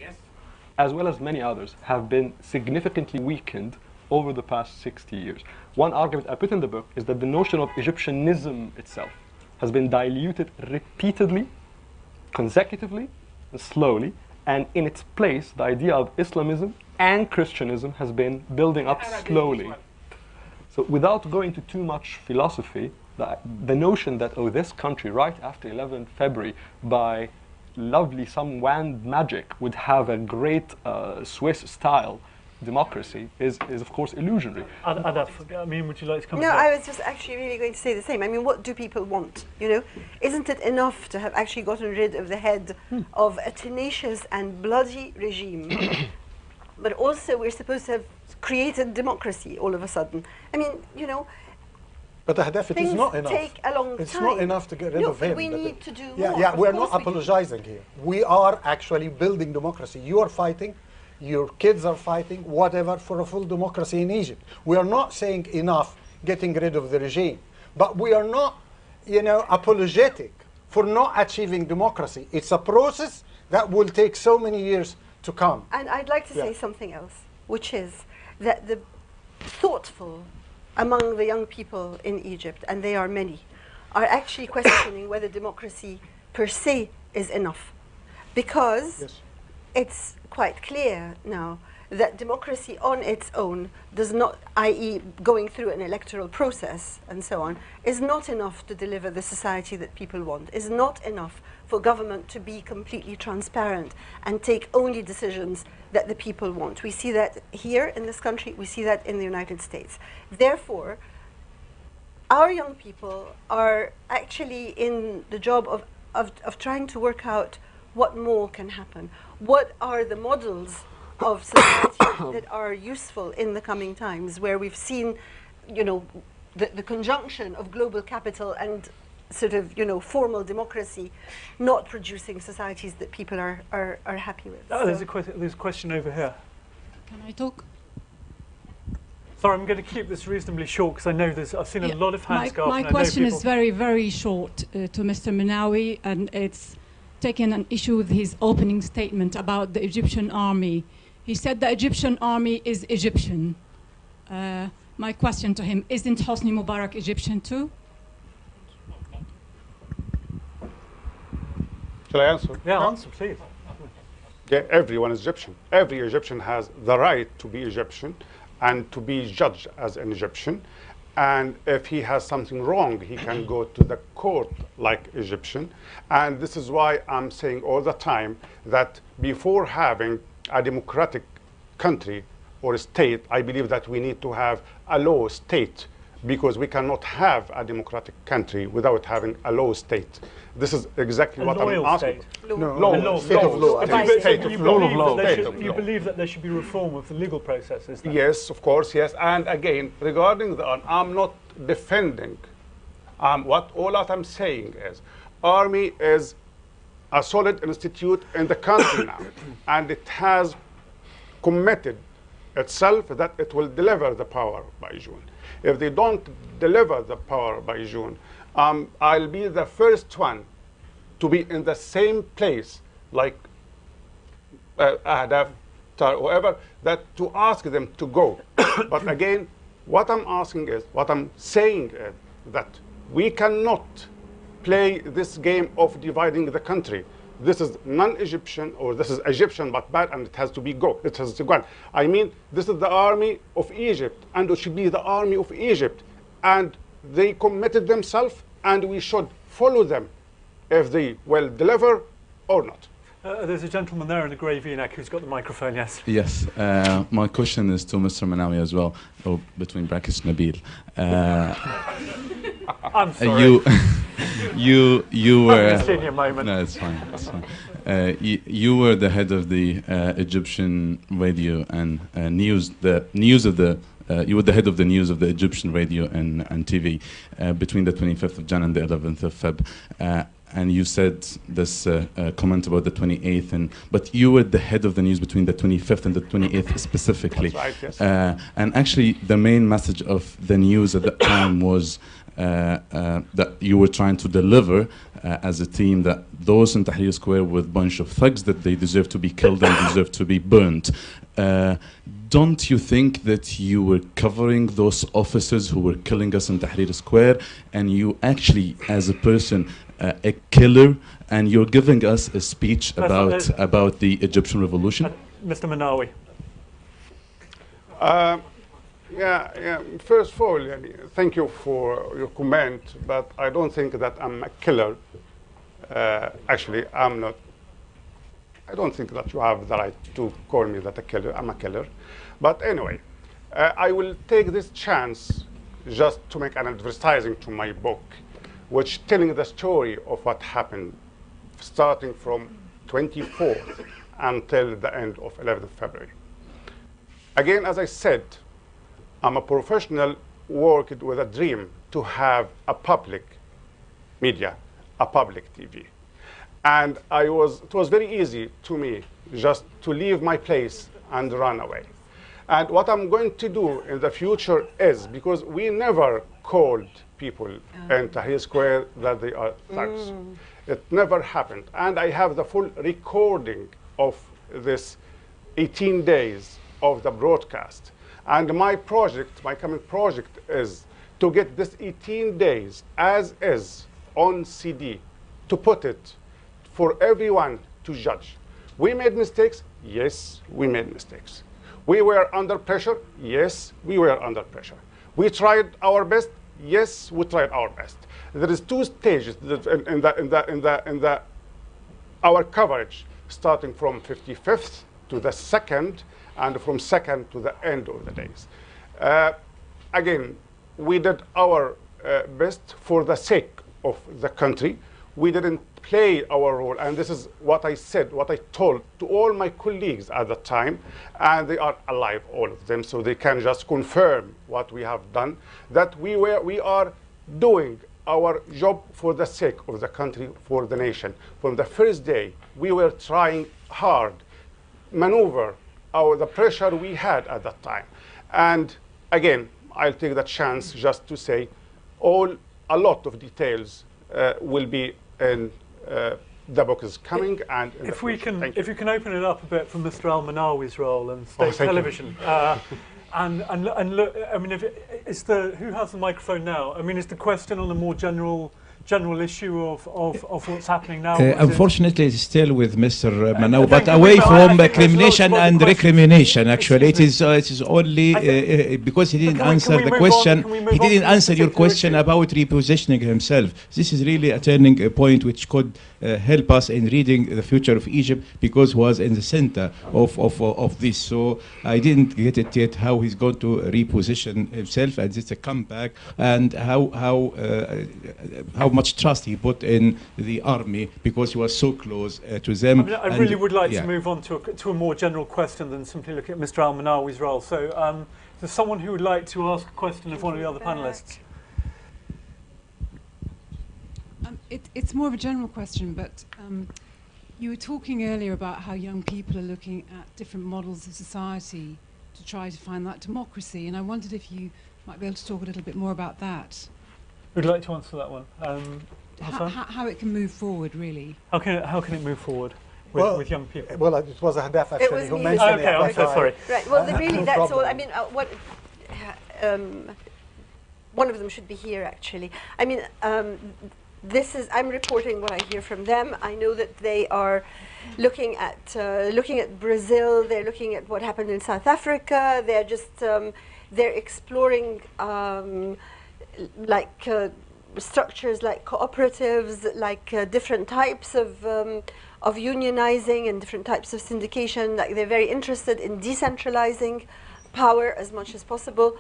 as well as many others, have been significantly weakened over the past 60 years. One argument I put in the book is that the notion of Egyptianism itself has been diluted repeatedly, consecutively, and slowly, and in its place, the idea of Islamism and Christianism has been building up slowly. So without going into too much philosophy, the notion that, oh, this country right after 11 February, by lovely some wand magic, would have a great Swiss-style democracy is of course illusionary. I mean, would you like to comment? No, I was just actually really going to say the same. I mean, what do people want? You know, isn't it enough to have actually gotten rid of the head of a tenacious and bloody regime? But also, we're supposed to have created democracy all of a sudden. I mean, you know. But Hadaf, it is not enough. Take a long it's time. not enough to get rid of him. We need to do yeah, more. yeah, we're Of not course we do. apologizing here. We are actually building democracy. You are fighting. Your kids are fighting, whatever, for a full democracy in Egypt. We are not saying enough getting rid of the regime, but we are not, you know, apologetic for not achieving democracy. It's a process that will take so many years to come. And I'd like to say something else, which is that the thoughtful among the young people in Egypt, and they are many, are actually questioning whether democracy per se is enough. Because it's quite clear now that democracy on its own does not, i.e. going through an electoral process and so on, is not enough to deliver the society that people want, is not enough for government to be completely transparent and take only decisions that the people want. We see that here in this country, we see that in the United States. Therefore, our young people are actually in the job of trying to work out what more can happen. What are the models of society that are useful in the coming times, where we've seen, you know, the conjunction of global capital and sort of, you know, formal democracy not producing societies that people are happy with. Oh, there's a question over here. Can I talk? Sorry, I'm going to keep this reasonably short because I know I've seen a lot of hands go up. My question is very, very short to Mr. Menawy, and it's taking an issue with his opening statement about the Egyptian army. He said the Egyptian army is Egyptian. My question to him, isn't Hosni Mubarak Egyptian too? Shall I answer? Yeah, answer, please. Yeah, everyone is Egyptian. Every Egyptian has the right to be Egyptian and to be judged as an Egyptian. And if he has something wrong, he can go to the court like Egyptian. And this is why I'm saying all the time that before having a democratic country or state, I believe that we need to have a law state, because we cannot have a democratic country without having a law state. This is exactly what I'm asking. State of law. You believe that there should be reform of the legal processes? Yes, of course, yes. And again, regarding the army, I'm not defending. All that I'm saying is, army is a solid institute in the country now, and it has committed itself that it will deliver the power by June. If they don't deliver the power by June, I'll be the first one to be in the same place like Ahdaf, whoever, that to ask them to go. But again, what I'm saying is that we cannot play this game of dividing the country. This is non-Egyptian, or this is Egyptian but bad, and it has to be go. It has to go. I mean, this is the army of Egypt, and it should be the army of Egypt. And they committed themselves, and we should follow them if they will deliver or not. There's a gentleman there in the grey V-neck who's got the microphone, yes. Yes, my question is to Mr. Menawy as well, or between brackets, Nabil. I'm sorry. You were... I'm senior moment. No, it's fine. It's fine. You were the head of the Egyptian radio and news. You were the head of the news of the Egyptian radio and TV between the 25th of Jan and the 11th of Feb. and you said this comment about the 28th, but you were the head of the news between the 25th and the 28th specifically. That's right, yes. And actually, the main message of the news at that time was that you were trying to deliver as a team that those in Tahrir Square with a bunch of thugs, that they deserve to be killed and deserve to be burnt. Don't you think that you were covering those officers who were killing us in Tahrir Square, and you actually, as a person, a killer, and you're giving us a speech about the Egyptian revolution? Mr. Menawy. Yeah. First of all, thank you for your comment, but I don't think that I'm a killer. Actually, I'm not. I don't think that you have the right to call me that a killer. I'm a killer. But anyway, I will take this chance just to make an advertising to my book, which telling the story of what happened starting from 24th until the end of 11th February. Again, as I said, I'm a professional working with a dream to have a public media, a public TV. And it was very easy to me just to leave my place and run away. And what I'm going to do in the future is, because we never called people in Tahrir Square that they are thugs. It never happened. And I have the full recording of this 18 days of the broadcast. And my project, my coming project, is to get this 18 days as is on CD, to put it for everyone to judge. We made mistakes? Yes, we made mistakes. We were under pressure? Yes, we were under pressure. We tried our best? Yes, we tried our best. There is two stages in our coverage, starting from 55th to the 2nd, and from 2nd to the end of the days. Again, we did our best for the sake of the country. We didn't play our role, and this is what I said, what I told to all my colleagues at the time, and they are alive, all of them, so they can just confirm what we have done, that we are doing our job for the sake of the country, for the nation. From the first day, we were trying hard, maneuver the pressure we had at that time. And again, I'll take the chance just to say a lot of details will be in the book is coming. And if you can open it up a bit from Mr. El-menawy's role in state thank television. And look, I mean, who has the microphone now? I mean, is the question on a more general issue of what's happening now? Unfortunately, it's still with Mr. Menawy, but away from crimination and recrimination. Actually, it is only because he didn't answer the question. He didn't answer your question about repositioning himself. This is really a turning point which could help us in reading the future of Egypt, because he was in the center of this. So I didn't get it yet how he's going to reposition himself, and it's a comeback, and how much trust he put in the army, because he was so close to them. I mean, I really would like to move on to a more general question than simply looking at Mr. El-menawy's role. So there's someone who would like to ask a question of one of the other panelists. It's more of a general question, but you were talking earlier about how young people are looking at different models of society to try to find that democracy, and I wondered if you might be able to talk a little bit more about that. Who'd like to answer that one? How it can move forward, really. How can it move forward with young people? Well, it was Hadaf actually who mentioned it. Okay, I'm so sorry. Right. Well, really, that's all. I mean, one of them should be here, actually. I mean, I'm reporting what I hear from them. I know that they are looking at Brazil. They're looking at what happened in South Africa. They're just they're exploring structures like cooperatives, like different types of unionizing and different types of syndication. Like, they're very interested in decentralizing power as much as possible.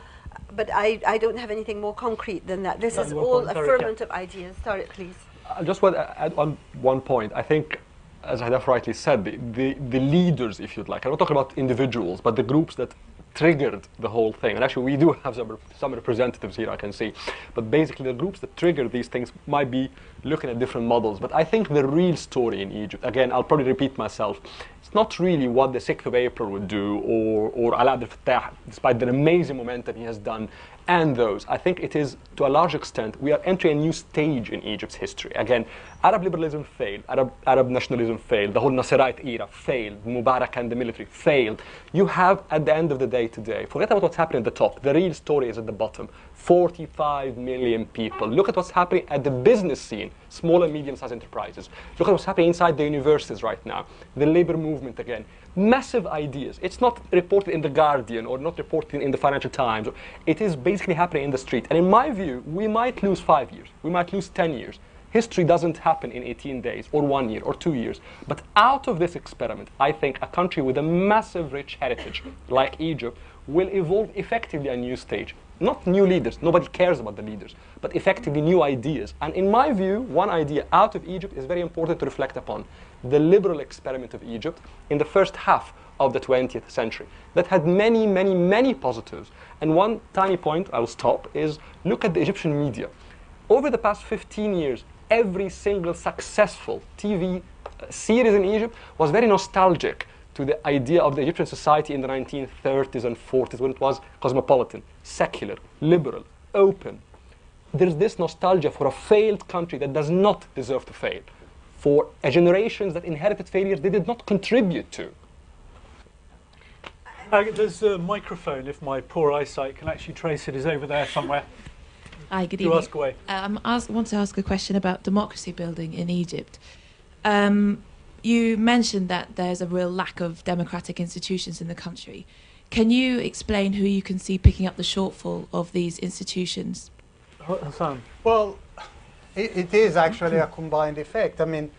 But I don't have anything more concrete than that. This is all a ferment of ideas. Start it, please. I just want to add on one point. I think, as Hadaf rightly said, the leaders, if you'd like, I'm not talking about individuals, but the groups that triggered the whole thing. And actually, we do have some representatives here, I can see. But basically, the groups that trigger these things might be looking at different models. But I think the real story in Egypt, again, I'll probably repeat myself, it's not really what the 6th of April would do, or Al Abdel Fattah, despite the amazing momentum he has done, and those. I think it is, to a large extent, we are entering a new stage in Egypt's history. Again, Arab liberalism failed, Arab nationalism failed, the whole Nasserite era failed, Mubarak and the military failed. You have, at the end of the day today, forget about what's happening at the top, the real story is at the bottom. 45 million people. Look at what's happening at the business scene, small and medium-sized enterprises. Look at what's happening inside the universities right now. The labor movement again. Massive ideas. It's not reported in The Guardian or not reported in the Financial Times. It is basically happening in the street. And in my view, we might lose 5 years. We might lose 10 years. History doesn't happen in 18 days or 1 year or 2 years. But out of this experiment, I think a country with a massive rich heritage like Egypt will evolve effectively a new stage. Not new leaders, nobody cares about the leaders, but effectively new ideas. And in my view, one idea out of Egypt is very important to reflect upon. The liberal experiment of Egypt in the first half of the 20th century that had many, many, many positives. And one tiny point, I'll stop, is look at the Egyptian media. Over the past 15 years, every single successful TV series in Egypt was very nostalgic to the idea of the Egyptian society in the 1930s and 40s when it was cosmopolitan, secular, liberal, open. There's this nostalgia for a failed country that does not deserve to fail, for generations that inherited failures they did not contribute to. There's a microphone, if my poor eyesight can actually trace it, is over there somewhere. Hi, good You evening. ask away. I want to ask a question about democracy building in Egypt. You mentioned that there's a real lack of democratic institutions in the country. Can you explain who you can see picking up the shortfall of these institutions? Hassan. Well, it is actually a combined effect. I mean,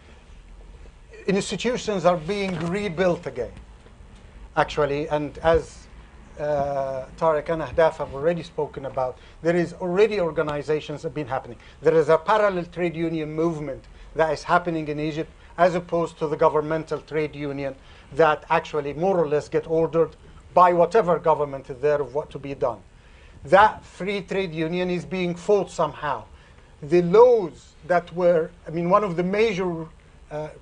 institutions are being rebuilt again, actually, and as Tariq and Ahdaf have already spoken about, there is already organizations that have been happening. There is a parallel trade union movement that is happening in Egypt, as opposed to the governmental trade union that actually more or less get ordered by whatever government is there of what to be done. That free trade union is being fought somehow. The laws that were, I mean, one of the major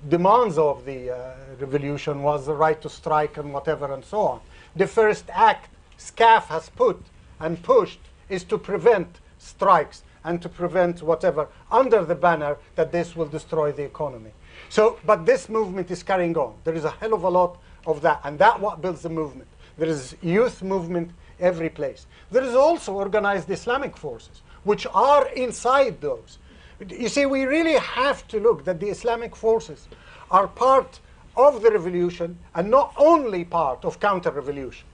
demands of the revolution was the right to strike and whatever and so on. The first act SCAF has put and pushed is to prevent strikes and to prevent whatever under the banner that this will destroy the economy. So, but this movement is carrying on. There is a hell of a lot of that, and that's what builds the movement. There is youth movement every place. There is also organized Islamic forces, which are inside those. You see, we really have to look that the Islamic forces are part of the revolution and not only part of counter-revolution,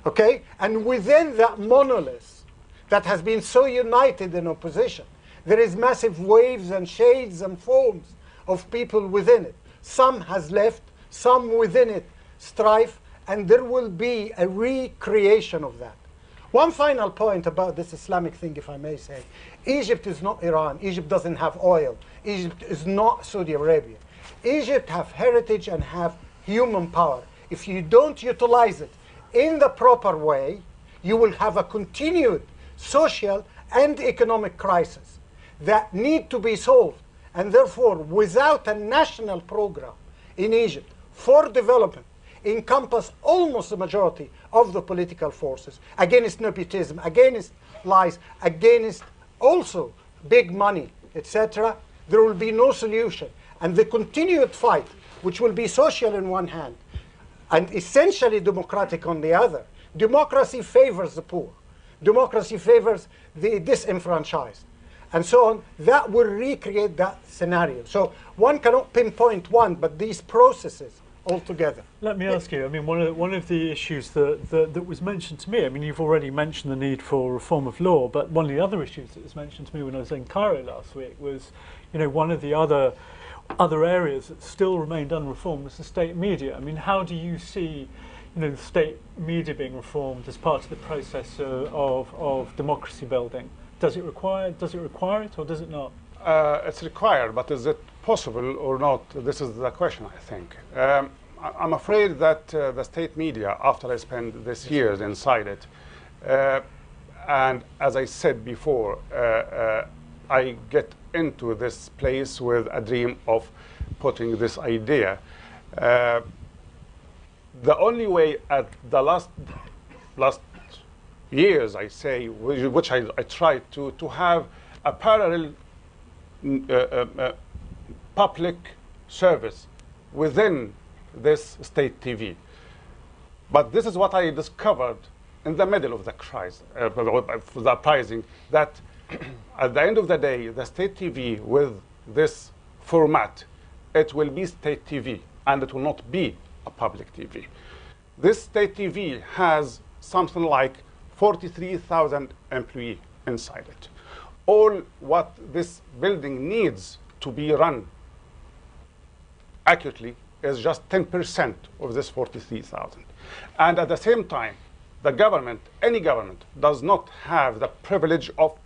okay? And within that monolith that has been so united in opposition, there is massive waves and shades and forms of people within it. Some has left, some within it strife, and there will be a recreation of that. One final point about this Islamic thing, if I may say. Egypt is not Iran. Egypt doesn't have oil. Egypt is not Saudi Arabia. Egypt have heritage and have human power. If you don't utilize it in the proper way, you will have a continued social and economic crisis that need to be solved. And therefore, without a national program in Egypt for development, encompass almost the majority of the political forces against nepotism, against lies, against also big money, etc., there will be no solution. And the continued fight, which will be social in one hand and essentially democratic on the other, democracy favors the poor. Democracy favors the disenfranchised. And so on, that will recreate that scenario. So one cannot pinpoint one, but these processes altogether. Let me ask you, I mean, one of the issues that was mentioned to me, I mean, you've already mentioned the need for reform of law, but one of the other issues that was mentioned to me when I was in Cairo last week was, you know, one of the other areas that still remained unreformed was the state media. I mean, how do you see, you know, the state media being reformed as part of the process of democracy building? Does it require it, or does it not? It's required, but is it possible or not? This is the question, I think. I'm afraid that the state media, after I spent this years inside it, and as I said before, I get into this place with a dream of putting this idea. The only way at the last years, I say, which I tried to have a parallel public service within this state TV. But this is what I discovered in the middle of the crisis, the uprising, that at the end of the day, the state TV with this format, it will be state TV, and it will not be a public TV. This state TV has something like 43,000 employees inside it. All what this building needs to be run accurately is just 10% of this 43,000. And at the same time, the government, any government, does not have the privilege of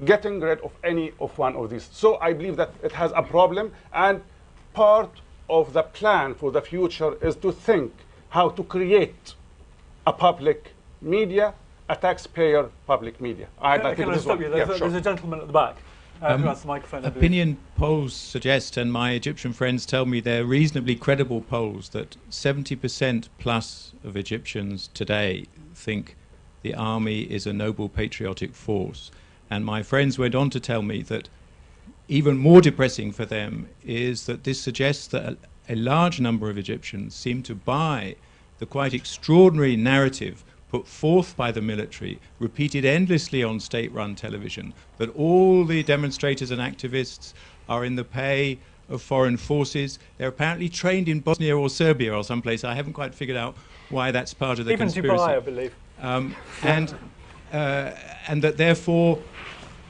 getting rid of any of one of these. So I believe that it has a problem, and part of the plan for the future is to think how to create a public media, a taxpayer public media. Can I stop you? There's a gentleman at the back who has the microphone. Opinion polls suggest, and my Egyptian friends tell me they're reasonably credible polls, that 70% plus of Egyptians today think the army is a noble patriotic force. And my friends went on to tell me that even more depressing for them is that this suggests that a large number of Egyptians seem to buy the quite extraordinary narrative put forth by the military, repeated endlessly on state-run television, that all the demonstrators and activists are in the pay of foreign forces. They're apparently trained in Bosnia or Serbia or someplace. I haven't quite figured out why that's part of the conspiracy. Even Dubai, I believe. And that therefore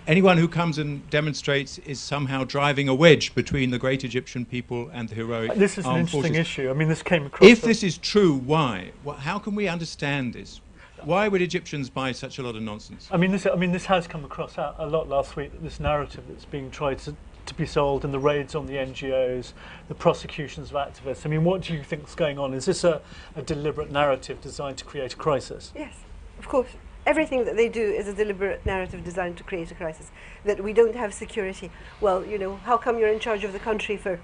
anyone who comes and demonstrates is somehow driving a wedge between the great Egyptian people and the heroic armed forces. This is an interesting issue. I mean, this came across. If this is true, why? How can we understand this? Why would Egyptians buy such a lot of nonsense? I mean, this has come across a lot last week. This narrative that's being tried to be sold, and the raids on the NGOs, the prosecutions of activists. I mean, what do you think is going on? Is this a deliberate narrative designed to create a crisis? Yes, of course. Everything that they do is a deliberate narrative designed to create a crisis. That we don't have security. Well, you know, how come you're in charge of the country for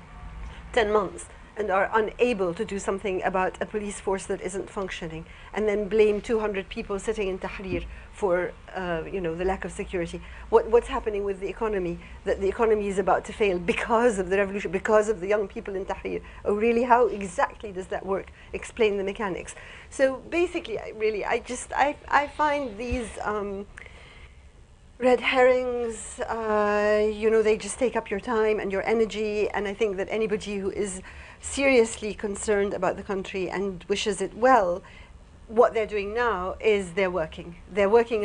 10 months and are unable to do something about a police force that isn't functioning, and then blame 200 people sitting in Tahrir for, you know, the lack of security? What's happening with the economy? That the economy is about to fail because of the revolution, because of the young people in Tahrir. Oh, really? How exactly does that work? Explain the mechanics. So basically, I find these red herrings, you know, they just take up your time and your energy, and I think that anybody who is seriously concerned about the country and wishes it well, what they're doing now is they're working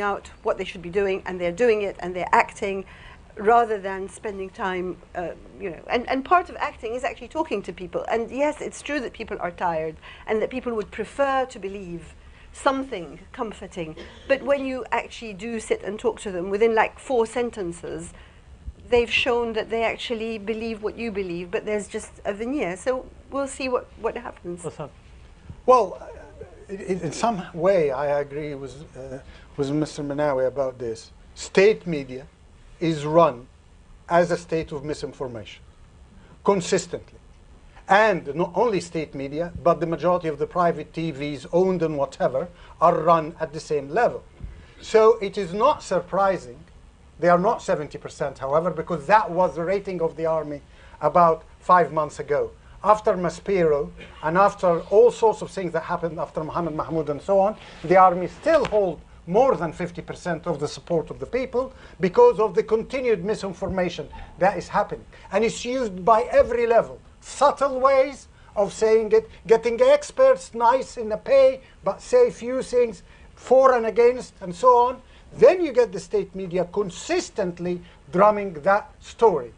out what they should be doing, and they're doing it, and they're acting rather than spending time, you know, and part of acting is actually talking to people. And yes, it's true that people are tired and that people would prefer to believe something comforting, but when you actually do sit and talk to them, within like 4 sentences, they've shown that they actually believe what you believe, but there's just a veneer. So we'll see what happens. Well, in some way, I agree with Mr. Menawy about this. State media is run as a state of misinformation, consistently. And not only state media, but the majority of the private TVs owned and whatever are run at the same level. So it is not surprising. They are not 70%, however, because that was the rating of the army about 5 months ago. After Maspero and after all sorts of things that happened after Mohammed Mahmoud and so on, the army still hold more than 50% of the support of the people because of the continued misinformation that is happening. And it's used by every level. Subtle ways of saying it, getting experts nice in the pay, but say few things for and against and so on. Then you get the state media consistently drumming that story.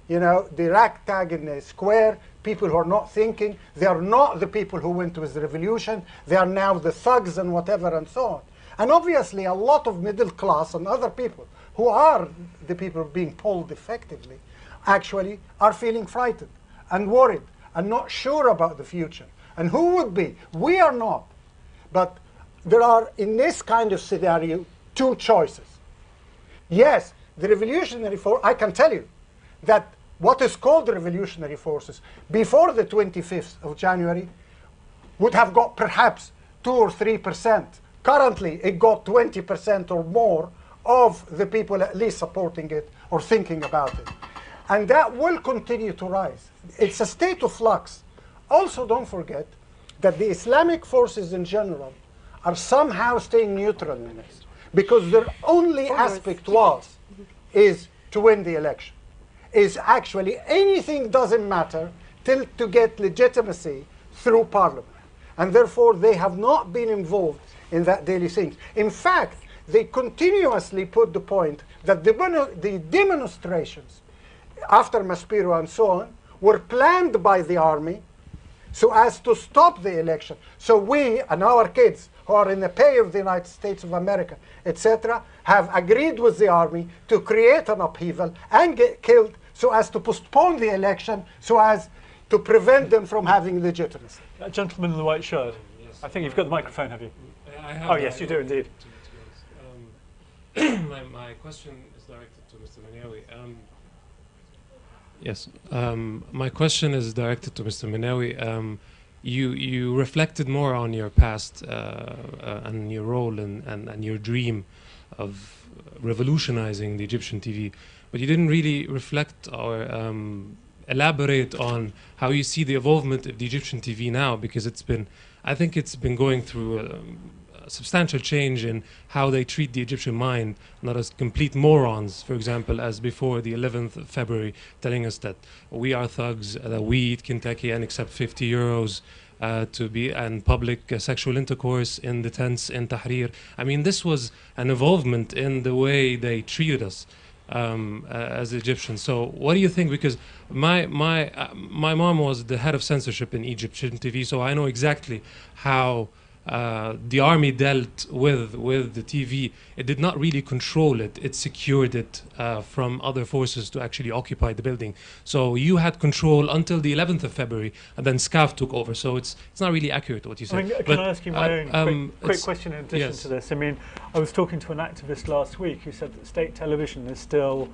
You know, the ragtag in the square, people who are not thinking, they are not the people who went with the revolution, they are now the thugs and whatever and so on. And obviously a lot of middle class and other people who are the people being polled effectively actually are feeling frightened and worried and not sure about the future. And who would be? We are not. But there are, in this kind of scenario, two choices. Yes, the revolutionary force, I can tell you that what is called the revolutionary forces before the 25th of January would have got perhaps 2 or 3%. Currently, it got 20% or more of the people at least supporting it or thinking about it. And that will continue to rise. It's a state of flux. Also, don't forget that the Islamic forces in general are somehow staying neutral in this, because their only aspect is to win the election. Is actually anything doesn't matter till to get legitimacy through parliament. And therefore, they have not been involved in that daily thing. In fact, they continuously put the point that the demonstrations after Maspero and so on were planned by the army so as to stop the election. So we and our kids who are in the pay of the United States of America, etc., have agreed with the army to create an upheaval and get killed so as to postpone the election, so as to prevent them from having legitimacy. That gentleman in the white shirt. Yes. I think you've got the microphone, have you? I have. Oh, yes, you do indeed. My question is directed to Mr. Menawy. Yes, my question is directed to Mr. Menawy. You reflected more on your past and your role and your dream of revolutionizing the Egyptian TV, but you didn't really reflect or elaborate on how you see the evolvement of the Egyptian TV now, because I think it's been going through a substantial change in how they treat the Egyptian mind, not as complete morons, for example, as before the 11th of February, telling us that we are thugs, that we eat Kentucky and accept 50 euros to be and public sexual intercourse in the tents in Tahrir. I mean, this was an evolvement in the way they treated us as Egyptians. So what do you think? Because my mom was the head of censorship in Egyptian TV, so I know exactly how the army dealt with the TV. It did not really control it. It secured it from other forces to actually occupy the building. So you had control until the 11th of February, and then SCAF took over. So it's not really accurate what you said. I mean, can I ask you my own quick question in addition to this? I mean, I was talking to an activist last week who said that state television is still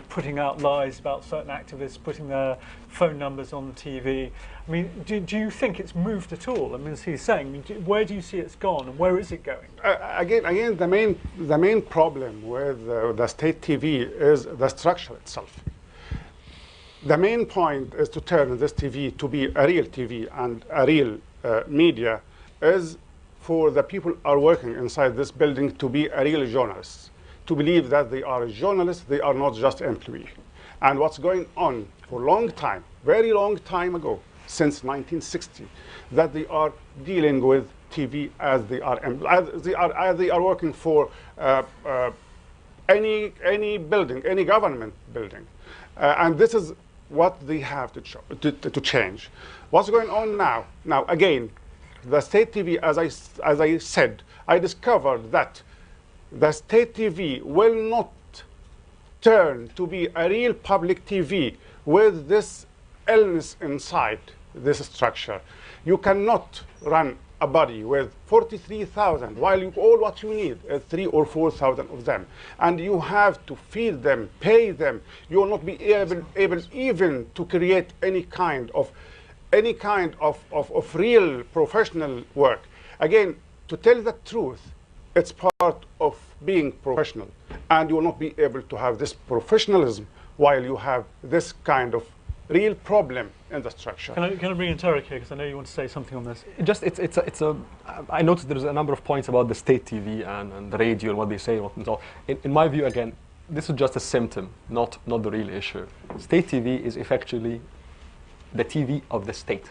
putting out lies about certain activists, putting their phone numbers on the TV. I mean, do you think it's moved at all? I mean, as he's saying, where do you see it's gone, and where is it going? Again, the main problem with the state TV is the structure itself. The main point is to turn this TV to be a real TV and a real media, is for the people who are working inside this building to be a real journalists, to believe that they are journalists, they are not just employees. And what's going on for a long time, very long time ago, since 1960, that they are dealing with TV as they are working for any building, any government building, and this is what they have to change. What's going on now? Now again, the state TV, as I said, I discovered that the state TV will not turn to be a real public TV with this illness inside this structure. You cannot run a body with 43,000 while all what you need is 3,000 or 4,000 of them, and you have to feed them, pay them. You will not be able even to create any kind of real professional work. Again, to tell the truth, it's part of being professional, and you will not be able to have this professionalism while you have this kind of real problem in the structure. Can I bring in Tarek here, because I know you want to say something on this. I noticed there's a number of points about the state TV and the radio and what they say and all. In my view, again, this is just a symptom, not the real issue. State TV is effectively the TV of the state.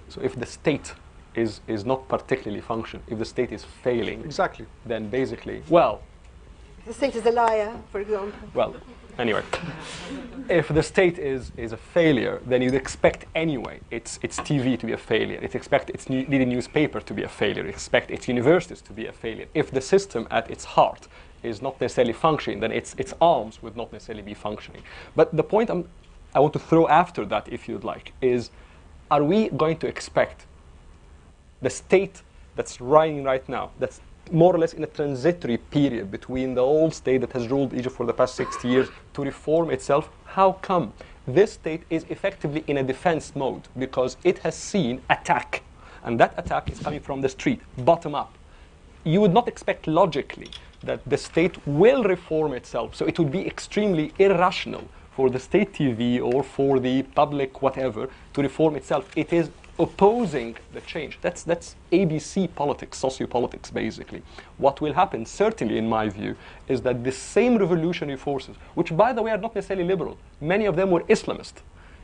So if the state is not particularly functioning, if the state is failing, exactly, then basically, well, the state is a liar, for example. Well, anyway, if the state is a failure, then you'd expect anyway its TV to be a failure. You'd expect its leading newspaper to be a failure. You'd expect its universities to be a failure. If the system at its heart is not necessarily functioning, then its arms would not necessarily be functioning. But the point I want to throw after that, if you'd like, is, are we going to expect the state that's running right now, that's more or less in a transitory period between the old state that has ruled Egypt for the past 60 years to reform itself? How come? This state is effectively in a defense mode because it has seen attack, and that attack is coming from the street, bottom up. You would not expect logically that the state will reform itself, so it would be extremely irrational for the state TV or for the public whatever to reform itself. It is opposing the change. That's ABC politics, sociopolitics basically. What will happen, certainly in my view, is that the same revolutionary forces, which by the way are not necessarily liberal, many of them were Islamist,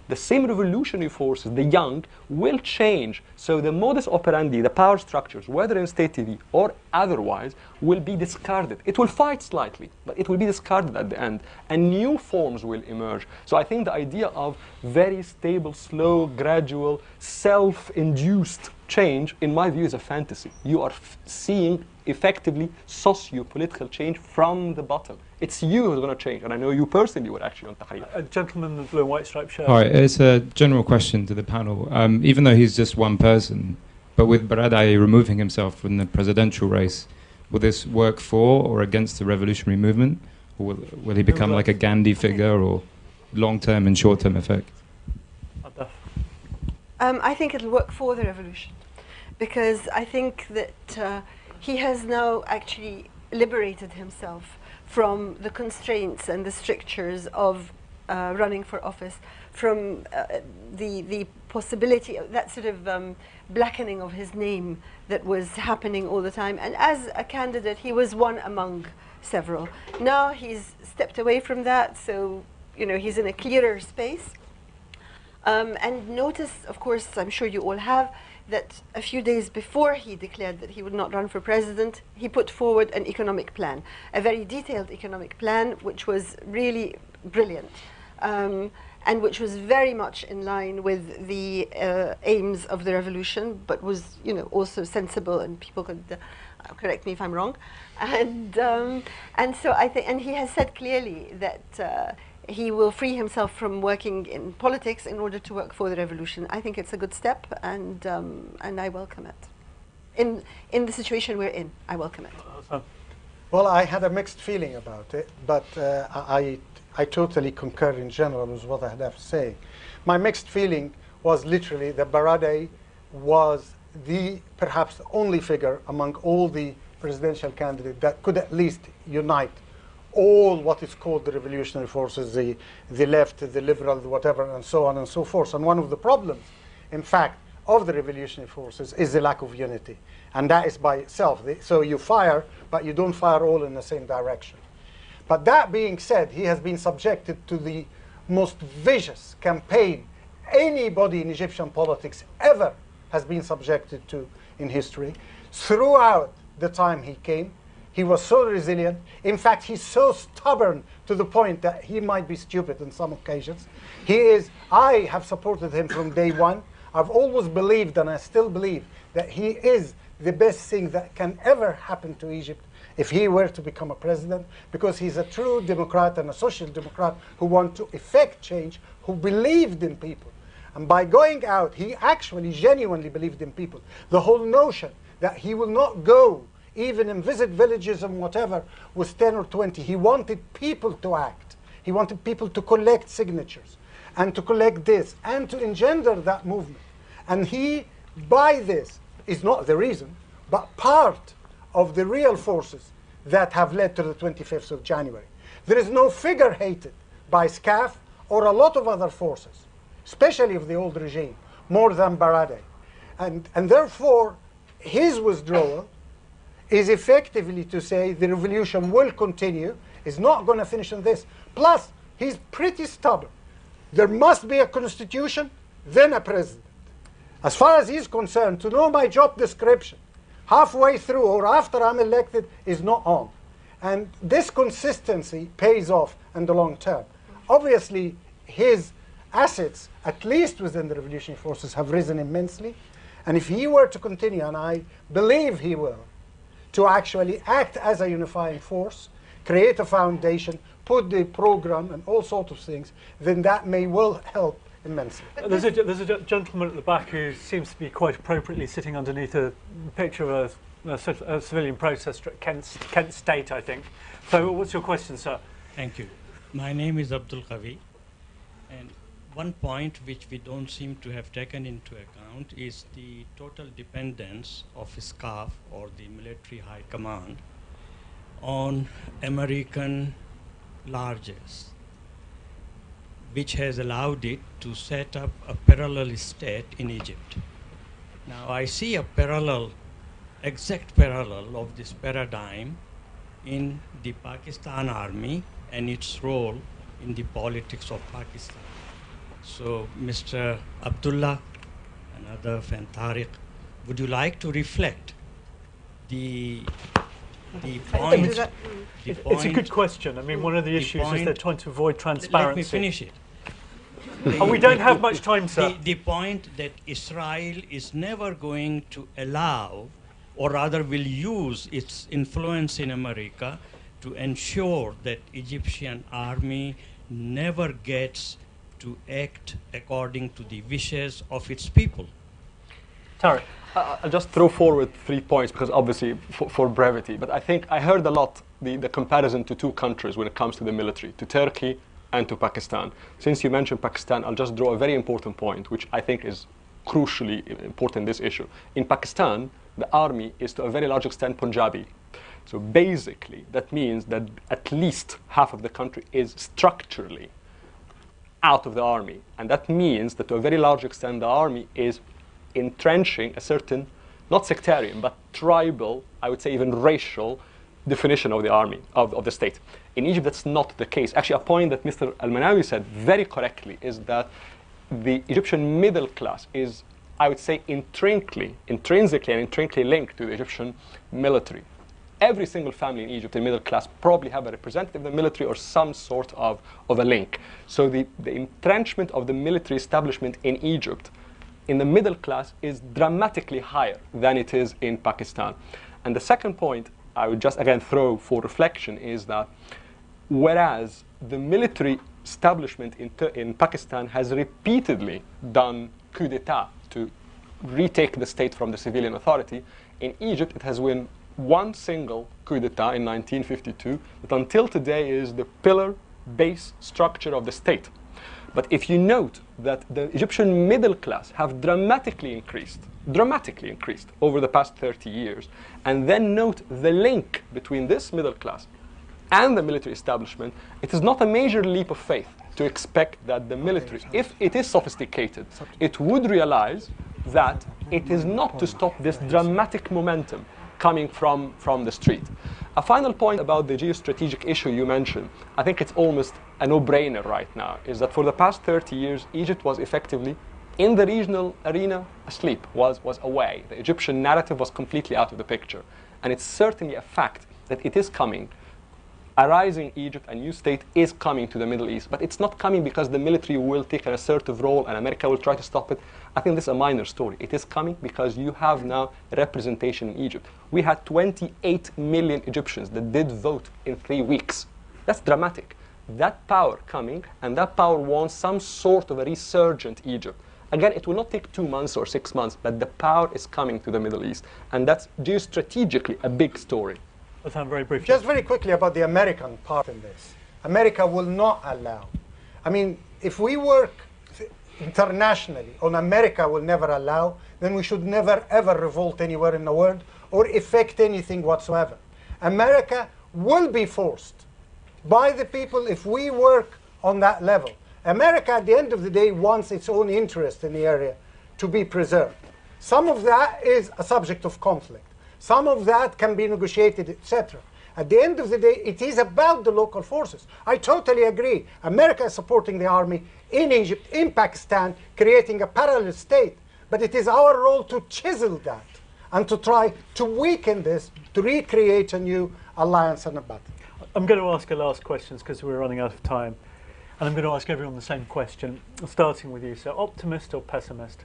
the same revolutionary forces, the young, will change. So the modus operandi, the power structures, whether in state TV or otherwise, will be discarded. It will fight slightly, but it will be discarded at the end, and new forms will emerge. So I think the idea of very stable, slow, gradual, self-induced change, in my view, is a fantasy. You are seeing effectively socio-political change from the bottom. It's you who's going to change, and I know you personally were actually on Tahrir. A gentleman in the blue and white striped shirt. Hi, it's a general question to the panel. Even though he's just one person, but with Baradei removing himself from the presidential race, will this work for or against the revolutionary movement? Or will he become like a Gandhi figure, or long-term and short-term effect? I think it'll work for the revolution, because I think that he has now actually liberated himself from the constraints and the strictures of running for office, from the possibility of that sort of blackening of his name that was happening all the time. And as a candidate, he was one among several. Now he's stepped away from that, so he's in a clearer space. And notice, of course, I'm sure you all have, that a few days before he declared that he would not run for president, he put forward an economic plan, a very detailed economic plan, which was really brilliant, and which was very much in line with the aims of the revolution, but was, also sensible, and people could correct me if I'm wrong. And so I think, and he has said clearly that he will free himself from working in politics in order to work for the revolution. I think it's a good step, and I welcome it. In the situation we're in, I welcome it. Well, I had a mixed feeling about it, but I totally concur in general with what I have to say. My mixed feeling was literally that Baradei was perhaps the only figure among all the presidential candidates that could at least unite all what is called the revolutionary forces, the left, the liberal, whatever, and so on and so forth. And one of the problems, in fact, of the revolutionary forces is the lack of unity. And that is by itself. So you fire, but you don't fire all in the same direction. But that being said, he has been subjected to the most vicious campaign anybody in Egyptian politics ever has been subjected to in history. Throughout the time he came, he was so resilient. In fact, he's so stubborn to the point that he might be stupid on some occasions. I have supported him from day one. I've always believed, and I still believe, that he is the best thing that can ever happen to Egypt if he were to become a president, because he's a true democrat and a social democrat who want to effect change, who believed in people. And by going out, he actually genuinely believed in people. The whole notion that he will not go even and visit villages and whatever was 10 or 20. He wanted people to act. He wanted people to collect signatures and to collect this and to engender that movement. And he, by this, is not the reason, but part of the real forces that have led to the 25th of January. There is no figure hated by SCAF or a lot of other forces, especially of the old regime, more than Baradei. And therefore, his withdrawal is effectively to say the revolution will continue, is not going to finish on this. Plus, he's pretty stubborn. There must be a constitution, then a president. As far as he's concerned, to know my job description halfway through or after I'm elected is not on. And this consistency pays off in the long term. Obviously, his assets, at least within the revolutionary forces, have risen immensely. And if he were to continue, and I believe he will, to actually act as a unifying force, create a foundation, put the program and all sorts of things, then that may well help immensely. There's a gentleman at the back who seems to be quite appropriately sitting underneath a picture of a civilian protester at Kent State, I think. So what's your question, sir? Thank you. My name is Abdel, and one point which we don't seem to have taken into account is the total dependence of SCAF, or the military high command, on American largesse, which has allowed it to set up a parallel state in Egypt. Now I see a parallel, exact parallel of this paradigm in the Pakistan army and its role in the politics of Pakistan. So Mr. Abdullah and Adaf and Tariq, would you like to reflect the point? It's a good question. I mean, one of the issues is they're trying to avoid transparency. Let me finish it. We don't have much time, sir. The point that Israel is never going to allow, or rather will use its influence in America to ensure that Egyptian army never gets to act according to the wishes of its people. Tariq. I'll just throw forward 3 points because obviously for brevity, but I think I heard a lot the comparison to two countries when it comes to the military, to Turkey and to Pakistan. Since you mentioned Pakistan, I'll just draw a very important point, which I think is crucially important in this issue. In Pakistan, the army is to a very large extent Punjabi. So basically, that means that at least half of the country is structurally out of the army. And that means that to a very large extent, the army is entrenching a certain, not sectarian, but tribal, I would say even racial definition of the army, of the state. In Egypt, that's not the case. Actually, a point that Mr. El-menawy said very correctly is that the Egyptian middle class is, I would say, intrinsically linked to the Egyptian military. Every single family in Egypt, the middle class, probably have a representative of the military or some sort of a link. So the entrenchment of the military establishment in Egypt in the middle class is dramatically higher than it is in Pakistan. And the second point I would just again throw for reflection is that whereas the military establishment in Pakistan has repeatedly done coup d'etat to retake the state from the civilian authority, in Egypt it has won one single coup d'etat in 1952 that until today is the pillar base structure of the state. But if you note that the Egyptian middle class have dramatically increased over the past 30 years, and then note the link between this middle class and the military establishment, it is not a major leap of faith to expect that the military, if it is sophisticated, it would realize that it is not to stop this dramatic momentum coming from the street. A final point about the geostrategic issue you mentioned, I think it's almost a no-brainer right now, is that for the past 30 years, Egypt was effectively in the regional arena asleep, was away. The Egyptian narrative was completely out of the picture. And it's certainly a fact that it is coming. A rising Egypt, a new state, is coming to the Middle East. But it's not coming because the military will take an assertive role and America will try to stop it. I think this is a minor story. It is coming because you have now representation in Egypt. We had 28 million Egyptians that did vote in 3 weeks. That's dramatic. That power coming, and that power wants some sort of a resurgent Egypt. Again, it will not take 2 months or 6 months, but the power is coming to the Middle East. And that's geostrategically a big story. Very briefly. Just very quickly about the American part in this. America will not allow. I mean, if we work internationally on America will never allow, then we should never ever revolt anywhere in the world or effect anything whatsoever. America will be forced by the people if we work on that level. America, at the end of the day, wants its own interest in the area to be preserved. Some of that is a subject of conflict. Some of that can be negotiated, etc. At the end of the day, it is about the local forces. I totally agree. America is supporting the army in Egypt, in Pakistan, creating a parallel state. But it is our role to chisel that and to try to weaken this, to recreate a new alliance and a battle. I'm going to ask a last question because we're running out of time. And I'm going to ask everyone the same question, starting with you. So, optimist or pessimist?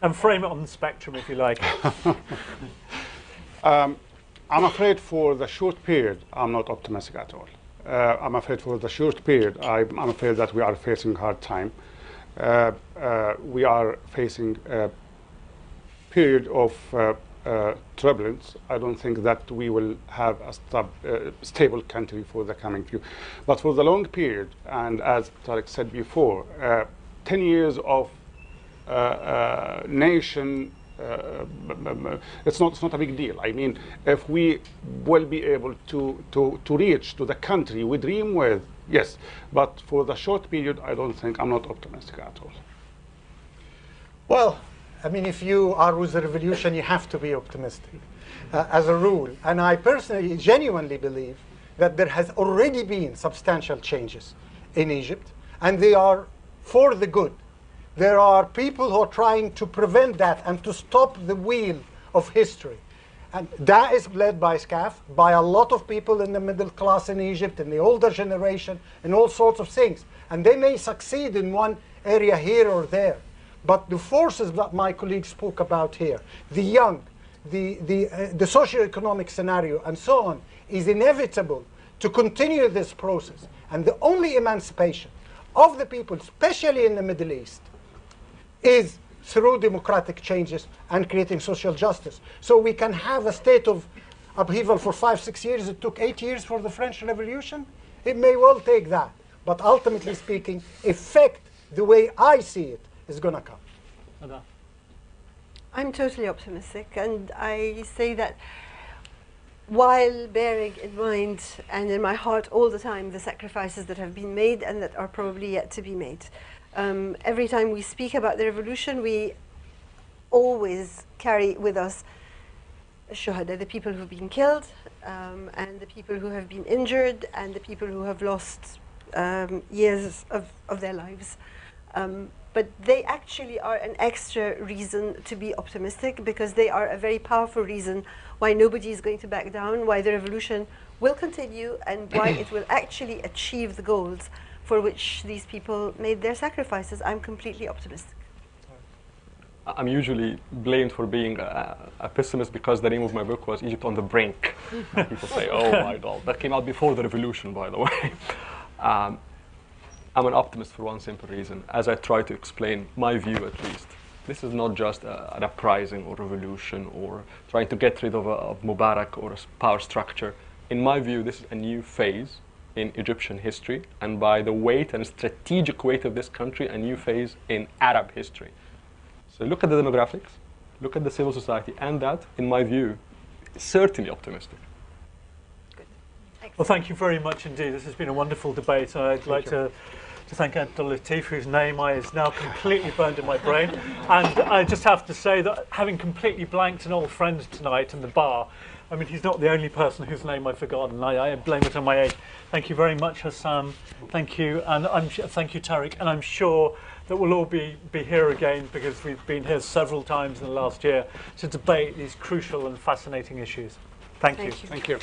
And frame it on the spectrum, if you like. I'm afraid for the short period, I'm not optimistic at all. I'm afraid for the short period, I'm afraid that we are facing hard time. We are facing a period of turbulence. I don't think that we will have a stable country for the coming few. But for the long period, and as Tariq said before, 10 years of nation, it's not a big deal. I mean, if we will be able to reach to the country we dream with, yes. But for the short period, I'm not optimistic at all. Well, I mean, if you are with the revolution, you have to be optimistic, as a rule. And I personally, genuinely believe that there has already been substantial changes in Egypt, and they are for the good. There are people who are trying to prevent that and to stop the wheel of history. And that is led by SCAF, by a lot of people in the middle class in Egypt, in the older generation, and all sorts of things. And they may succeed in one area here or there. But the forces that my colleagues spoke about here, the young, the socio-economic scenario, and so on, is inevitable to continue this process. And the only emancipation of the people, especially in the Middle East, is through democratic changes and creating social justice. So we can have a state of upheaval for 5-6 years. It took 8 years for the French Revolution. It may well take that. But ultimately speaking, effect, the way I see it, is going to come. I'm totally optimistic, and I say that while bearing in mind and in my heart all the time the sacrifices that have been made and that are probably yet to be made. Every time we speak about the revolution, we always carry with us shuhada, the people who have been killed, and the people who have been injured, and the people who have lost years of their lives. But they actually are an extra reason to be optimistic, because they are a very powerful reason why nobody is going to back down, why the revolution will continue, and why it will actually achieve the goals for which these people made their sacrifices. I'm completely optimistic. I'm usually blamed for being a pessimist because the name of my book was Egypt on the Brink. And people say, oh my God, that came out before the revolution, by the way. I'm an optimist for one simple reason. As I try to explain my view, at least, this is not just an uprising or revolution or trying to get rid of Mubarak or a power structure. In my view, this is a new phase in Egyptian history, and by the weight and strategic weight of this country, a new phase in Arab history. So look at the demographics, look at the civil society, and that, in my view, is certainly optimistic. Well, thank you very much indeed. This has been a wonderful debate. I'd like to thank Abdel Latif, whose name is now completely burned in my brain. And I just have to say that having completely blanked an old friend tonight in the bar, I mean, he's not the only person whose name I've forgotten. I blame it on my age. Thank you very much, Hassan. Thank you. And thank you, Tariq. And I'm sure that we'll all be here again, because we've been here several times in the last year to debate these crucial and fascinating issues. Thank you. Thank you.